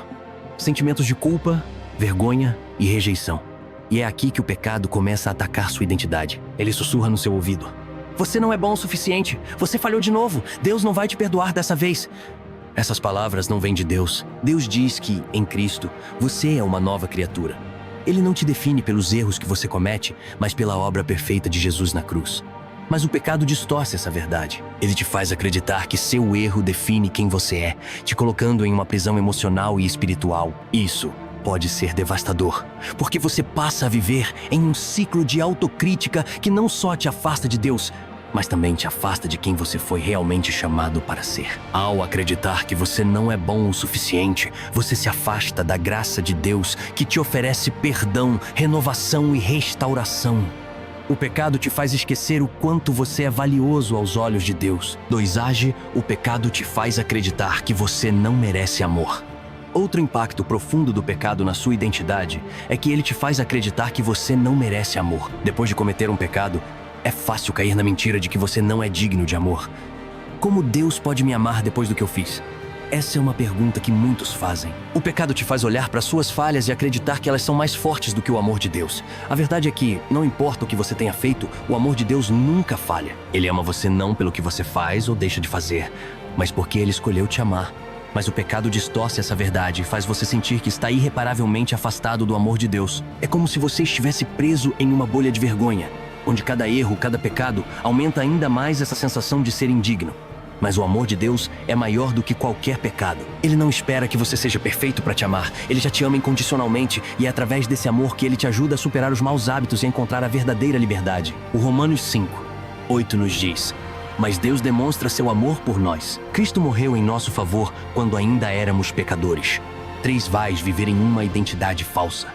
Sentimentos de culpa, vergonha e rejeição. E é aqui que o pecado começa a atacar sua identidade. Ele sussurra no seu ouvido: você não é bom o suficiente, você falhou de novo, Deus não vai te perdoar dessa vez. Essas palavras não vêm de Deus. Deus diz que, em Cristo, você é uma nova criatura. Ele não te define pelos erros que você comete, mas pela obra perfeita de Jesus na cruz. Mas o pecado distorce essa verdade. Ele te faz acreditar que seu erro define quem você é, te colocando em uma prisão emocional e espiritual. Isso pode ser devastador, porque você passa a viver em um ciclo de autocrítica que não só te afasta de Deus, mas também te afasta de quem você foi realmente chamado para ser. Ao acreditar que você não é bom o suficiente, você se afasta da graça de Deus que te oferece perdão, renovação e restauração. O pecado te faz esquecer o quanto você é valioso aos olhos de Deus. 2. O pecado te faz acreditar que você não merece amor. Outro impacto profundo do pecado na sua identidade é que ele te faz acreditar que você não merece amor. Depois de cometer um pecado, é fácil cair na mentira de que você não é digno de amor. Como Deus pode me amar depois do que eu fiz? Essa é uma pergunta que muitos fazem. O pecado te faz olhar para suas falhas e acreditar que elas são mais fortes do que o amor de Deus. A verdade é que, não importa o que você tenha feito, o amor de Deus nunca falha. Ele ama você não pelo que você faz ou deixa de fazer, mas porque Ele escolheu te amar. Mas o pecado distorce essa verdade e faz você sentir que está irreparavelmente afastado do amor de Deus. É como se você estivesse preso em uma bolha de vergonha, onde cada erro, cada pecado, aumenta ainda mais essa sensação de ser indigno. Mas o amor de Deus é maior do que qualquer pecado. Ele não espera que você seja perfeito para te amar. Ele já te ama incondicionalmente e é através desse amor que Ele te ajuda a superar os maus hábitos e a encontrar a verdadeira liberdade. O Romanos 5:8 nos diz: mas Deus demonstra seu amor por nós. Cristo morreu em nosso favor quando ainda éramos pecadores. 3. Vais viver em uma identidade falsa.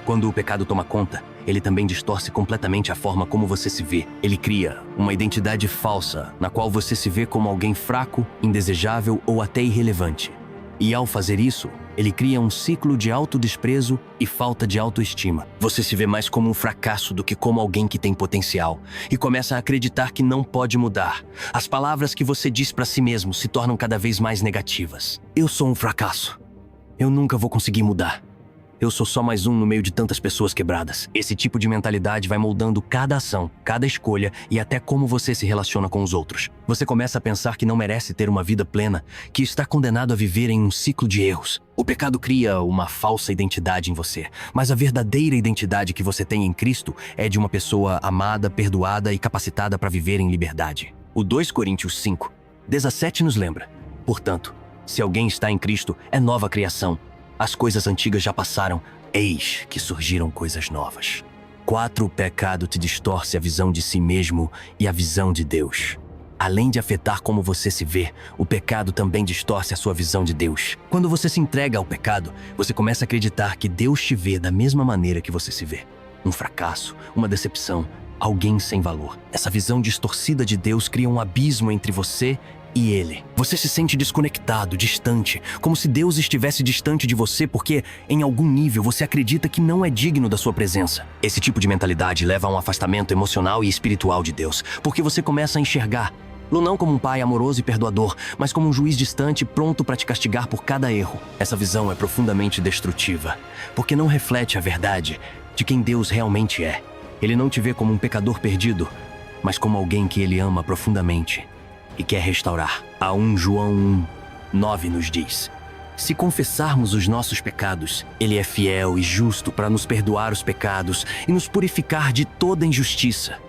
Quando o pecado toma conta, ele também distorce completamente a forma como você se vê. Ele cria uma identidade falsa, na qual você se vê como alguém fraco, indesejável ou até irrelevante. E ao fazer isso, ele cria um ciclo de autodesprezo e falta de autoestima. Você se vê mais como um fracasso do que como alguém que tem potencial e começa a acreditar que não pode mudar. As palavras que você diz para si mesmo se tornam cada vez mais negativas. Eu sou um fracasso. Eu nunca vou conseguir mudar. Eu sou só mais um no meio de tantas pessoas quebradas. Esse tipo de mentalidade vai moldando cada ação, cada escolha e até como você se relaciona com os outros. Você começa a pensar que não merece ter uma vida plena, que está condenado a viver em um ciclo de erros. O pecado cria uma falsa identidade em você, mas a verdadeira identidade que você tem em Cristo é de uma pessoa amada, perdoada e capacitada para viver em liberdade. O 2 Coríntios 5:17 nos lembra: portanto, se alguém está em Cristo, é nova criação. As coisas antigas já passaram, eis que surgiram coisas novas. 4. O pecado te distorce a visão de si mesmo e a visão de Deus. Além de afetar como você se vê, o pecado também distorce a sua visão de Deus. Quando você se entrega ao pecado, você começa a acreditar que Deus te vê da mesma maneira que você se vê. Um fracasso, uma decepção, alguém sem valor. Essa visão distorcida de Deus cria um abismo entre você e Ele. Você se sente desconectado, distante, como se Deus estivesse distante de você porque, em algum nível, você acredita que não é digno da sua presença. Esse tipo de mentalidade leva a um afastamento emocional e espiritual de Deus, porque você começa a enxergá-lo não como um pai amoroso e perdoador, mas como um juiz distante pronto para te castigar por cada erro. Essa visão é profundamente destrutiva, porque não reflete a verdade de quem Deus realmente é. Ele não te vê como um pecador perdido, mas como alguém que Ele ama profundamente e quer restaurar. A 1 João 1:9 nos diz: se confessarmos os nossos pecados, Ele é fiel e justo para nos perdoar os pecados e nos purificar de toda injustiça.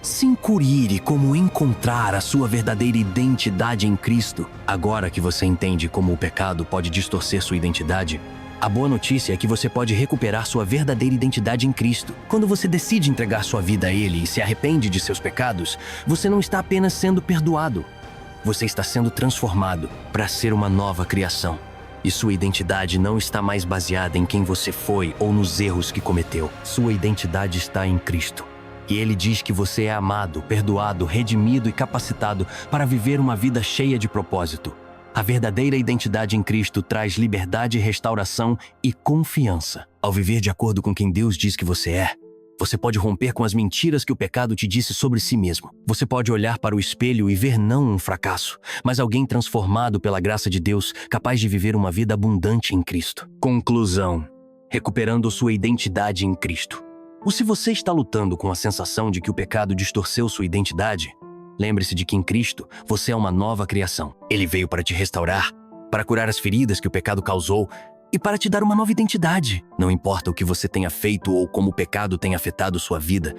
Se inquirir como encontrar a sua verdadeira identidade em Cristo, agora que você entende como o pecado pode distorcer sua identidade, a boa notícia é que você pode recuperar sua verdadeira identidade em Cristo. Quando você decide entregar sua vida a Ele e se arrepende de seus pecados, você não está apenas sendo perdoado. Você está sendo transformado para ser uma nova criação. E sua identidade não está mais baseada em quem você foi ou nos erros que cometeu. Sua identidade está em Cristo. E Ele diz que você é amado, perdoado, redimido e capacitado para viver uma vida cheia de propósito. A verdadeira identidade em Cristo traz liberdade, restauração e confiança. Ao viver de acordo com quem Deus diz que você é, Você pode romper com as mentiras que o pecado te disse sobre si mesmo. Você pode olhar para o espelho e ver não um fracasso, mas alguém transformado pela graça de Deus, capaz de viver uma vida abundante em Cristo. Conclusão: recuperando sua identidade em Cristo. Ou se você está lutando com a sensação de que o pecado distorceu sua identidade, lembre-se de que em Cristo você é uma nova criação. Ele veio para te restaurar, para curar as feridas que o pecado causou e para te dar uma nova identidade. Não importa o que você tenha feito ou como o pecado tenha afetado sua vida,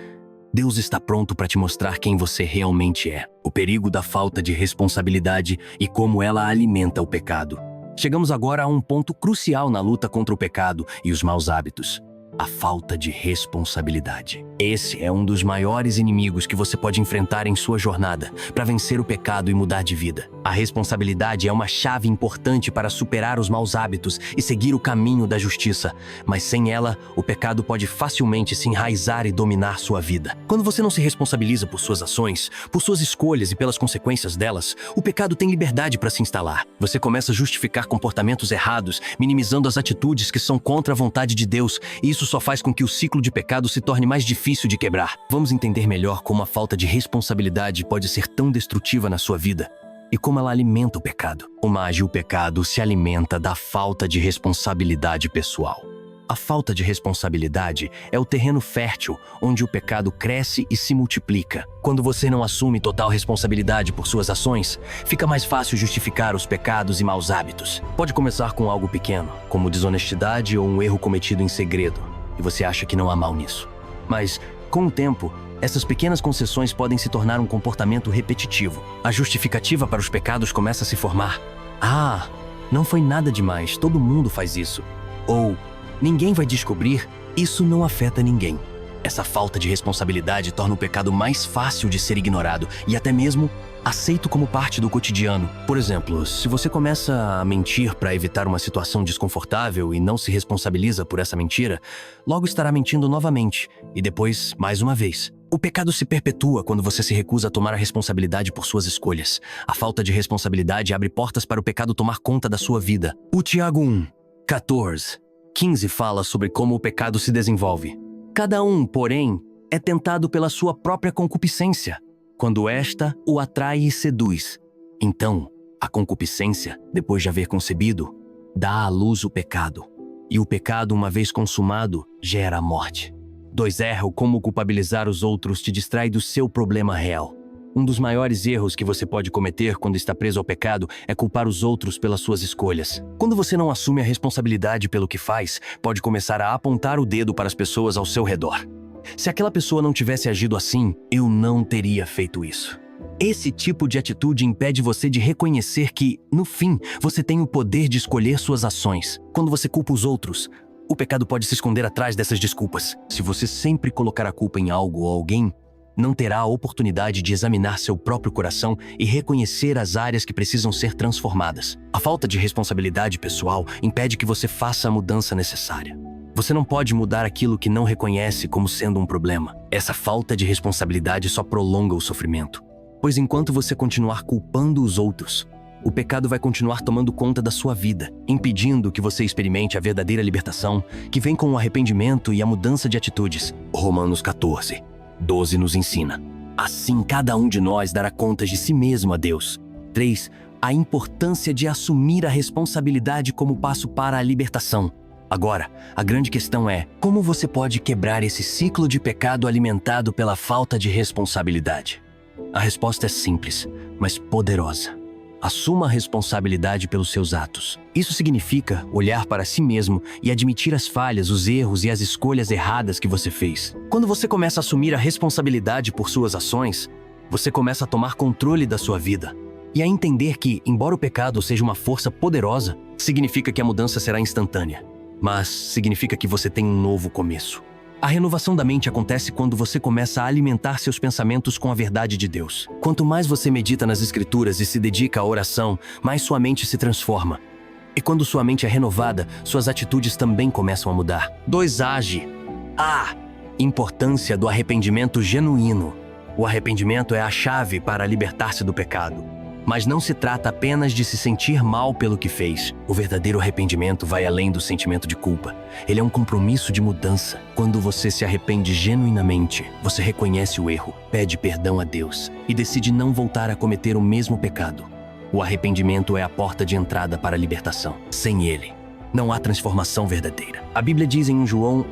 Deus está pronto para te mostrar quem você realmente é. O perigo da falta de responsabilidade e como ela alimenta o pecado. Chegamos agora a um ponto crucial na luta contra o pecado e os maus hábitos: a falta de responsabilidade. Esse é um dos maiores inimigos que você pode enfrentar em sua jornada para vencer o pecado e mudar de vida. A responsabilidade é uma chave importante para superar os maus hábitos e seguir o caminho da justiça, mas sem ela, o pecado pode facilmente se enraizar e dominar sua vida. Quando você não se responsabiliza por suas ações, por suas escolhas e pelas consequências delas, o pecado tem liberdade para se instalar. Você começa a justificar comportamentos errados, minimizando as atitudes que são contra a vontade de Deus, e isso só faz com que o ciclo de pecado se torne mais difícil de quebrar. Vamos entender melhor como a falta de responsabilidade pode ser tão destrutiva na sua vida e como ela alimenta o pecado. O pecado se alimenta da falta de responsabilidade pessoal. A falta de responsabilidade é o terreno fértil onde o pecado cresce e se multiplica. Quando você não assume total responsabilidade por suas ações, fica mais fácil justificar os pecados e maus hábitos. Pode começar com algo pequeno, como desonestidade ou um erro cometido em segredo, e você acha que não há mal nisso. Mas, com o tempo, essas pequenas concessões podem se tornar um comportamento repetitivo. A justificativa para os pecados começa a se formar. Ah, não foi nada demais, todo mundo faz isso. Ou, ninguém vai descobrir, isso não afeta ninguém. Essa falta de responsabilidade torna o pecado mais fácil de ser ignorado e até mesmo aceito como parte do cotidiano. Por exemplo, se você começa a mentir para evitar uma situação desconfortável e não se responsabiliza por essa mentira, logo estará mentindo novamente e depois mais uma vez. O pecado se perpetua quando você se recusa a tomar a responsabilidade por suas escolhas. A falta de responsabilidade abre portas para o pecado tomar conta da sua vida. O Tiago 1, 14, 15 fala sobre como o pecado se desenvolve. Cada um, porém, é tentado pela sua própria concupiscência, quando esta o atrai e seduz. Então, a concupiscência, depois de haver concebido, dá à luz o pecado. E o pecado, uma vez consumado, gera a morte. 2. Erro como culpabilizar os outros te distrai do seu problema real. Um dos maiores erros que você pode cometer quando está preso ao pecado é culpar os outros pelas suas escolhas. Quando você não assume a responsabilidade pelo que faz, pode começar a apontar o dedo para as pessoas ao seu redor. Se aquela pessoa não tivesse agido assim, eu não teria feito isso. Esse tipo de atitude impede você de reconhecer que, no fim, você tem o poder de escolher suas ações. Quando você culpa os outros, o pecado pode se esconder atrás dessas desculpas. Se você sempre colocar a culpa em algo ou alguém, não terá a oportunidade de examinar seu próprio coração e reconhecer as áreas que precisam ser transformadas. A falta de responsabilidade pessoal impede que você faça a mudança necessária. Você não pode mudar aquilo que não reconhece como sendo um problema. Essa falta de responsabilidade só prolonga o sofrimento. Pois enquanto você continuar culpando os outros, o pecado vai continuar tomando conta da sua vida, impedindo que você experimente a verdadeira libertação que vem com o arrependimento e a mudança de atitudes. Romanos 14, 12 nos ensina: assim cada um de nós dará contas de si mesmo a Deus. 3. A importância de assumir a responsabilidade como passo para a libertação. Agora, a grande questão é, como você pode quebrar esse ciclo de pecado alimentado pela falta de responsabilidade? A resposta é simples, mas poderosa. Assuma a responsabilidade pelos seus atos. Isso significa olhar para si mesmo e admitir as falhas, os erros e as escolhas erradas que você fez. Quando você começa a assumir a responsabilidade por suas ações, você começa a tomar controle da sua vida e a entender que, embora o pecado seja uma força poderosa, significa que a mudança será instantânea, mas significa que você tem um novo começo. A renovação da mente acontece quando você começa a alimentar seus pensamentos com a verdade de Deus. Quanto mais você medita nas Escrituras e se dedica à oração, mais sua mente se transforma. E quando sua mente é renovada, suas atitudes também começam a mudar. 2. Age. A importância do arrependimento genuíno. O arrependimento é a chave para libertar-se do pecado. Mas não se trata apenas de se sentir mal pelo que fez. O verdadeiro arrependimento vai além do sentimento de culpa. Ele é um compromisso de mudança. Quando você se arrepende genuinamente, você reconhece o erro, pede perdão a Deus e decide não voltar a cometer o mesmo pecado. O arrependimento é a porta de entrada para a libertação. Sem ele, não há transformação verdadeira. A Bíblia diz em João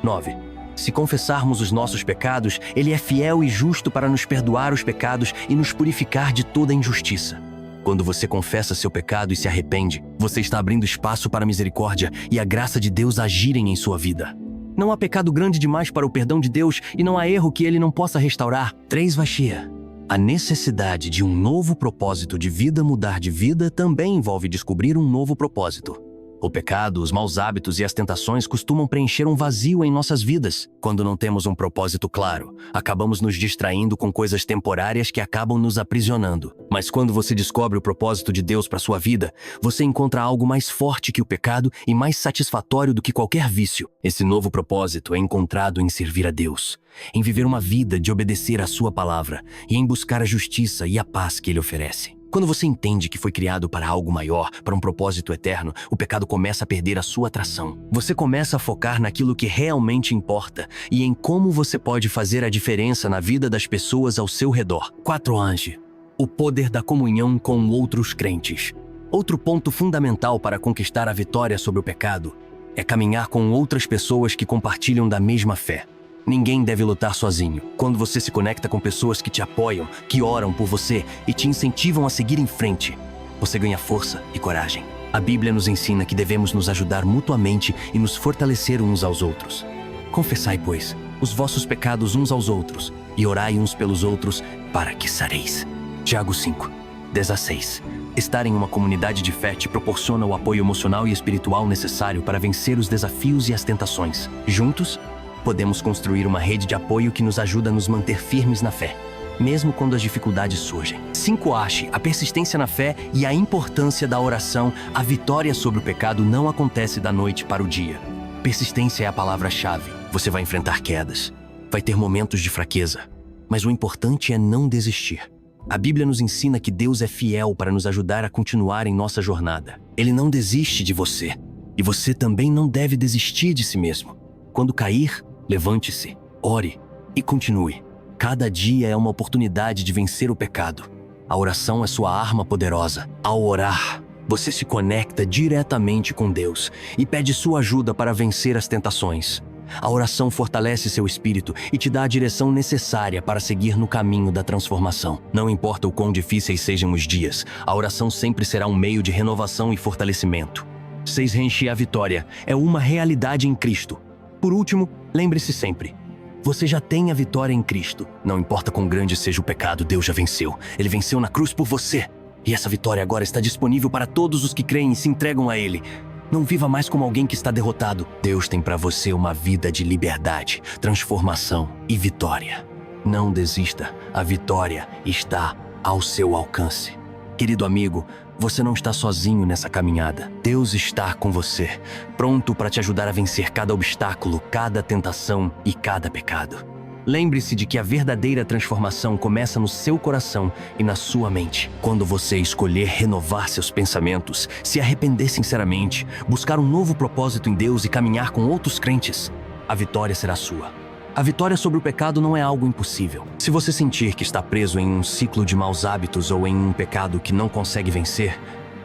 1:9: se confessarmos os nossos pecados, Ele é fiel e justo para nos perdoar os pecados e nos purificar de toda injustiça. Quando você confessa seu pecado e se arrepende, você está abrindo espaço para a misericórdia e a graça de Deus agirem em sua vida. Não há pecado grande demais para o perdão de Deus e não há erro que Ele não possa restaurar. 3 Vashia. A necessidade de um novo propósito de vida mudar de vida também envolve descobrir um novo propósito. O pecado, os maus hábitos e as tentações costumam preencher um vazio em nossas vidas. Quando não temos um propósito claro, acabamos nos distraindo com coisas temporárias que acabam nos aprisionando. Mas quando você descobre o propósito de Deus para sua vida, você encontra algo mais forte que o pecado e mais satisfatório do que qualquer vício. Esse novo propósito é encontrado em servir a Deus, em viver uma vida de obedecer à sua palavra e em buscar a justiça e a paz que Ele oferece. Quando você entende que foi criado para algo maior, para um propósito eterno, o pecado começa a perder a sua atração. Você começa a focar naquilo que realmente importa e em como você pode fazer a diferença na vida das pessoas ao seu redor. 4 Ange. O poder da comunhão com outros crentes. Outro ponto fundamental para conquistar a vitória sobre o pecado é caminhar com outras pessoas que compartilham da mesma fé. Ninguém deve lutar sozinho. Quando você se conecta com pessoas que te apoiam, que oram por você e te incentivam a seguir em frente, você ganha força e coragem. A Bíblia nos ensina que devemos nos ajudar mutuamente e nos fortalecer uns aos outros. Confessai, pois, os vossos pecados uns aos outros e orai uns pelos outros para que sareis. Tiago 5:16. Estar em uma comunidade de fé te proporciona o apoio emocional e espiritual necessário para vencer os desafios e as tentações. Juntos, podemos construir uma rede de apoio que nos ajuda a nos manter firmes na fé, mesmo quando as dificuldades surgem. 5 Ache a persistência na fé e a importância da oração. A vitória sobre o pecado não acontece da noite para o dia. Persistência é a palavra-chave. Você vai enfrentar quedas, vai ter momentos de fraqueza, mas o importante é não desistir. A Bíblia nos ensina que Deus é fiel para nos ajudar a continuar em nossa jornada. Ele não desiste de você, e você também não deve desistir de si mesmo. Quando cair, levante-se, ore e continue. Cada dia é uma oportunidade de vencer o pecado. A oração é sua arma poderosa. Ao orar, você se conecta diretamente com Deus e pede sua ajuda para vencer as tentações. A oração fortalece seu espírito e te dá a direção necessária para seguir no caminho da transformação. Não importa o quão difíceis sejam os dias, a oração sempre será um meio de renovação e fortalecimento. 6 Renche a vitória é uma realidade em Cristo. Por último, lembre-se sempre: você já tem a vitória em Cristo. Não importa quão grande seja o pecado, Deus já venceu. Ele venceu na cruz por você. E essa vitória agora está disponível para todos os que creem e se entregam a Ele. Não viva mais como alguém que está derrotado. Deus tem para você uma vida de liberdade, transformação e vitória. Não desista. A vitória está ao seu alcance. Querido amigo, você não está sozinho nessa caminhada. Deus está com você, pronto para te ajudar a vencer cada obstáculo, cada tentação e cada pecado. Lembre-se de que a verdadeira transformação começa no seu coração e na sua mente. Quando você escolher renovar seus pensamentos, se arrepender sinceramente, buscar um novo propósito em Deus e caminhar com outros crentes, a vitória será sua. A vitória sobre o pecado não é algo impossível. Se você sentir que está preso em um ciclo de maus hábitos ou em um pecado que não consegue vencer,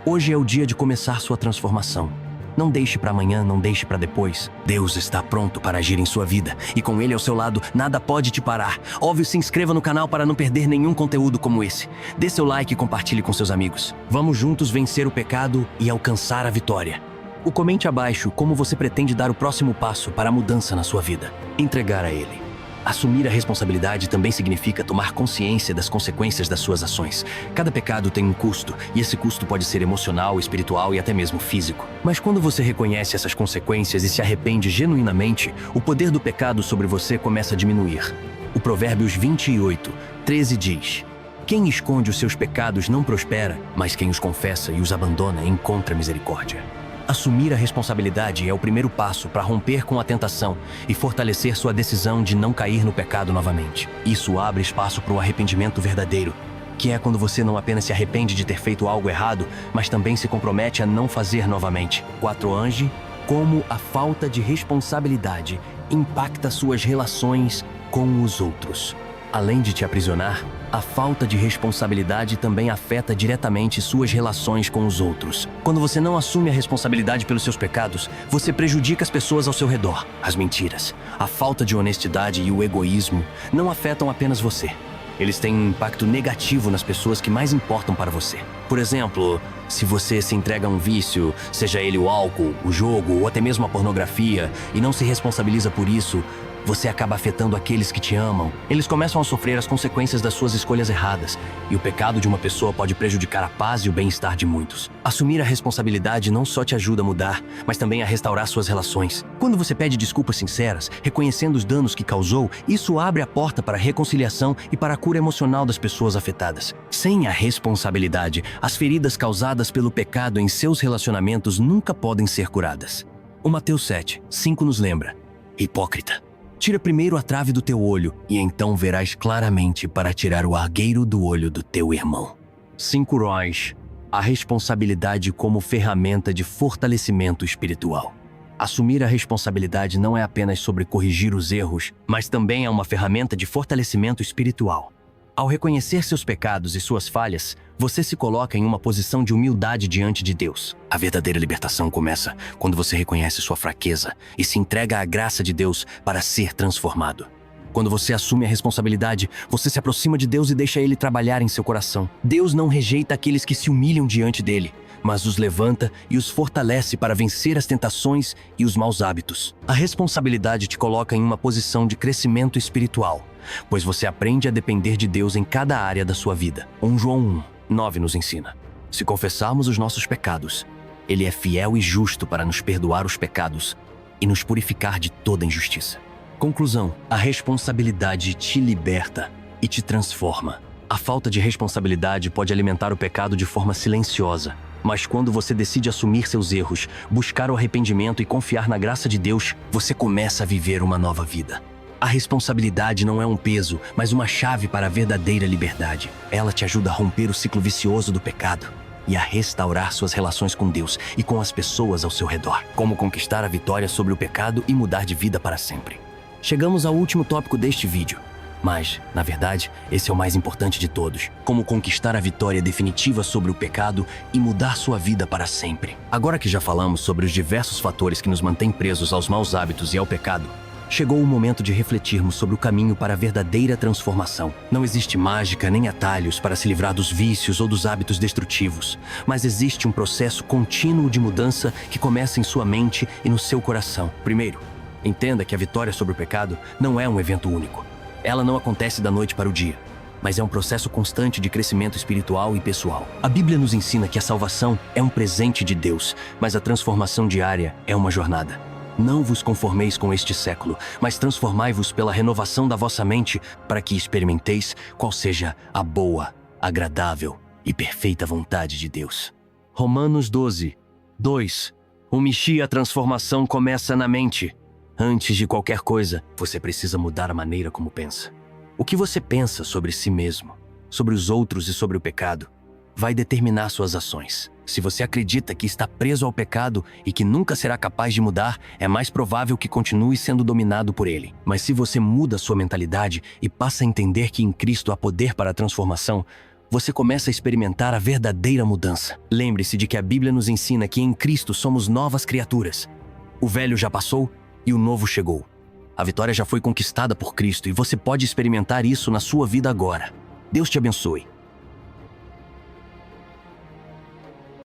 hoje é o dia de começar sua transformação. Não deixe para amanhã, não deixe para depois. Deus está pronto para agir em sua vida e com Ele ao seu lado, nada pode te parar. Óbvio, se inscreva no canal para não perder nenhum conteúdo como esse. Dê seu like e compartilhe com seus amigos. Vamos juntos vencer o pecado e alcançar a vitória. Comente abaixo como você pretende dar o próximo passo para a mudança na sua vida. Entregar a Ele. Assumir a responsabilidade também significa tomar consciência das consequências das suas ações. Cada pecado tem um custo, e esse custo pode ser emocional, espiritual e até mesmo físico. Mas quando você reconhece essas consequências e se arrepende genuinamente, o poder do pecado sobre você começa a diminuir. O Provérbios 28:13 diz: quem esconde os seus pecados não prospera, mas quem os confessa e os abandona encontra misericórdia. Assumir a responsabilidade é o primeiro passo para romper com a tentação e fortalecer sua decisão de não cair no pecado novamente. Isso abre espaço para o arrependimento verdadeiro, que é quando você não apenas se arrepende de ter feito algo errado, mas também se compromete a não fazer novamente. 4 Anji, como a falta de responsabilidade impacta suas relações com os outros. Além de te aprisionar, a falta de responsabilidade também afeta diretamente suas relações com os outros. Quando você não assume a responsabilidade pelos seus pecados, você prejudica as pessoas ao seu redor. As mentiras, a falta de honestidade e o egoísmo não afetam apenas você. Eles têm um impacto negativo nas pessoas que mais importam para você. Por exemplo, se você se entrega a um vício, seja ele o álcool, o jogo ou até mesmo a pornografia, e não se responsabiliza por isso, você acaba afetando aqueles que te amam. Eles começam a sofrer as consequências das suas escolhas erradas, e o pecado de uma pessoa pode prejudicar a paz e o bem-estar de muitos. Assumir a responsabilidade não só te ajuda a mudar, mas também a restaurar suas relações. Quando você pede desculpas sinceras, reconhecendo os danos que causou, isso abre a porta para a reconciliação e para a cura emocional das pessoas afetadas. Sem a responsabilidade, as feridas causadas pelo pecado em seus relacionamentos nunca podem ser curadas. O Mateus 7:5 nos lembra: hipócrita, tira primeiro a trave do teu olho, e então verás claramente para tirar o argueiro do olho do teu irmão. 5 Rois, a responsabilidade como ferramenta de fortalecimento espiritual. Assumir a responsabilidade não é apenas sobre corrigir os erros, mas também é uma ferramenta de fortalecimento espiritual. Ao reconhecer seus pecados e suas falhas, você se coloca em uma posição de humildade diante de Deus. A verdadeira libertação começa quando você reconhece sua fraqueza e se entrega à graça de Deus para ser transformado. Quando você assume a responsabilidade, você se aproxima de Deus e deixa Ele trabalhar em seu coração. Deus não rejeita aqueles que se humilham diante dele, mas os levanta e os fortalece para vencer as tentações e os maus hábitos. A responsabilidade te coloca em uma posição de crescimento espiritual, pois você aprende a depender de Deus em cada área da sua vida. 1 João 1:9 nos ensina: se confessarmos os nossos pecados, Ele é fiel e justo para nos perdoar os pecados e nos purificar de toda injustiça. Conclusão: a responsabilidade te liberta e te transforma. A falta de responsabilidade pode alimentar o pecado de forma silenciosa, mas quando você decide assumir seus erros, buscar o arrependimento e confiar na graça de Deus, você começa a viver uma nova vida. A responsabilidade não é um peso, mas uma chave para a verdadeira liberdade. Ela te ajuda a romper o ciclo vicioso do pecado e a restaurar suas relações com Deus e com as pessoas ao seu redor. Como conquistar a vitória sobre o pecado e mudar de vida para sempre. Chegamos ao último tópico deste vídeo. Mas, na verdade, esse é o mais importante de todos. Como conquistar a vitória definitiva sobre o pecado e mudar sua vida para sempre. Agora que já falamos sobre os diversos fatores que nos mantêm presos aos maus hábitos e ao pecado, chegou o momento de refletirmos sobre o caminho para a verdadeira transformação. Não existe mágica nem atalhos para se livrar dos vícios ou dos hábitos destrutivos, mas existe um processo contínuo de mudança que começa em sua mente e no seu coração. Primeiro, entenda que a vitória sobre o pecado não é um evento único. Ela não acontece da noite para o dia, mas é um processo constante de crescimento espiritual e pessoal. A Bíblia nos ensina que a salvação é um presente de Deus, mas a transformação diária é uma jornada. Não vos conformeis com este século, mas transformai-vos pela renovação da vossa mente, para que experimenteis qual seja a boa, agradável e perfeita vontade de Deus. Romanos 12:2. A transformação começa na mente. Antes de qualquer coisa, você precisa mudar a maneira como pensa. O que você pensa sobre si mesmo, sobre os outros e sobre o pecado, vai determinar suas ações. Se você acredita que está preso ao pecado e que nunca será capaz de mudar, é mais provável que continue sendo dominado por ele. Mas se você muda sua mentalidade e passa a entender que em Cristo há poder para a transformação, você começa a experimentar a verdadeira mudança. Lembre-se de que a Bíblia nos ensina que em Cristo somos novas criaturas. O velho já passou e o novo chegou. A vitória já foi conquistada por Cristo e você pode experimentar isso na sua vida agora. Deus te abençoe.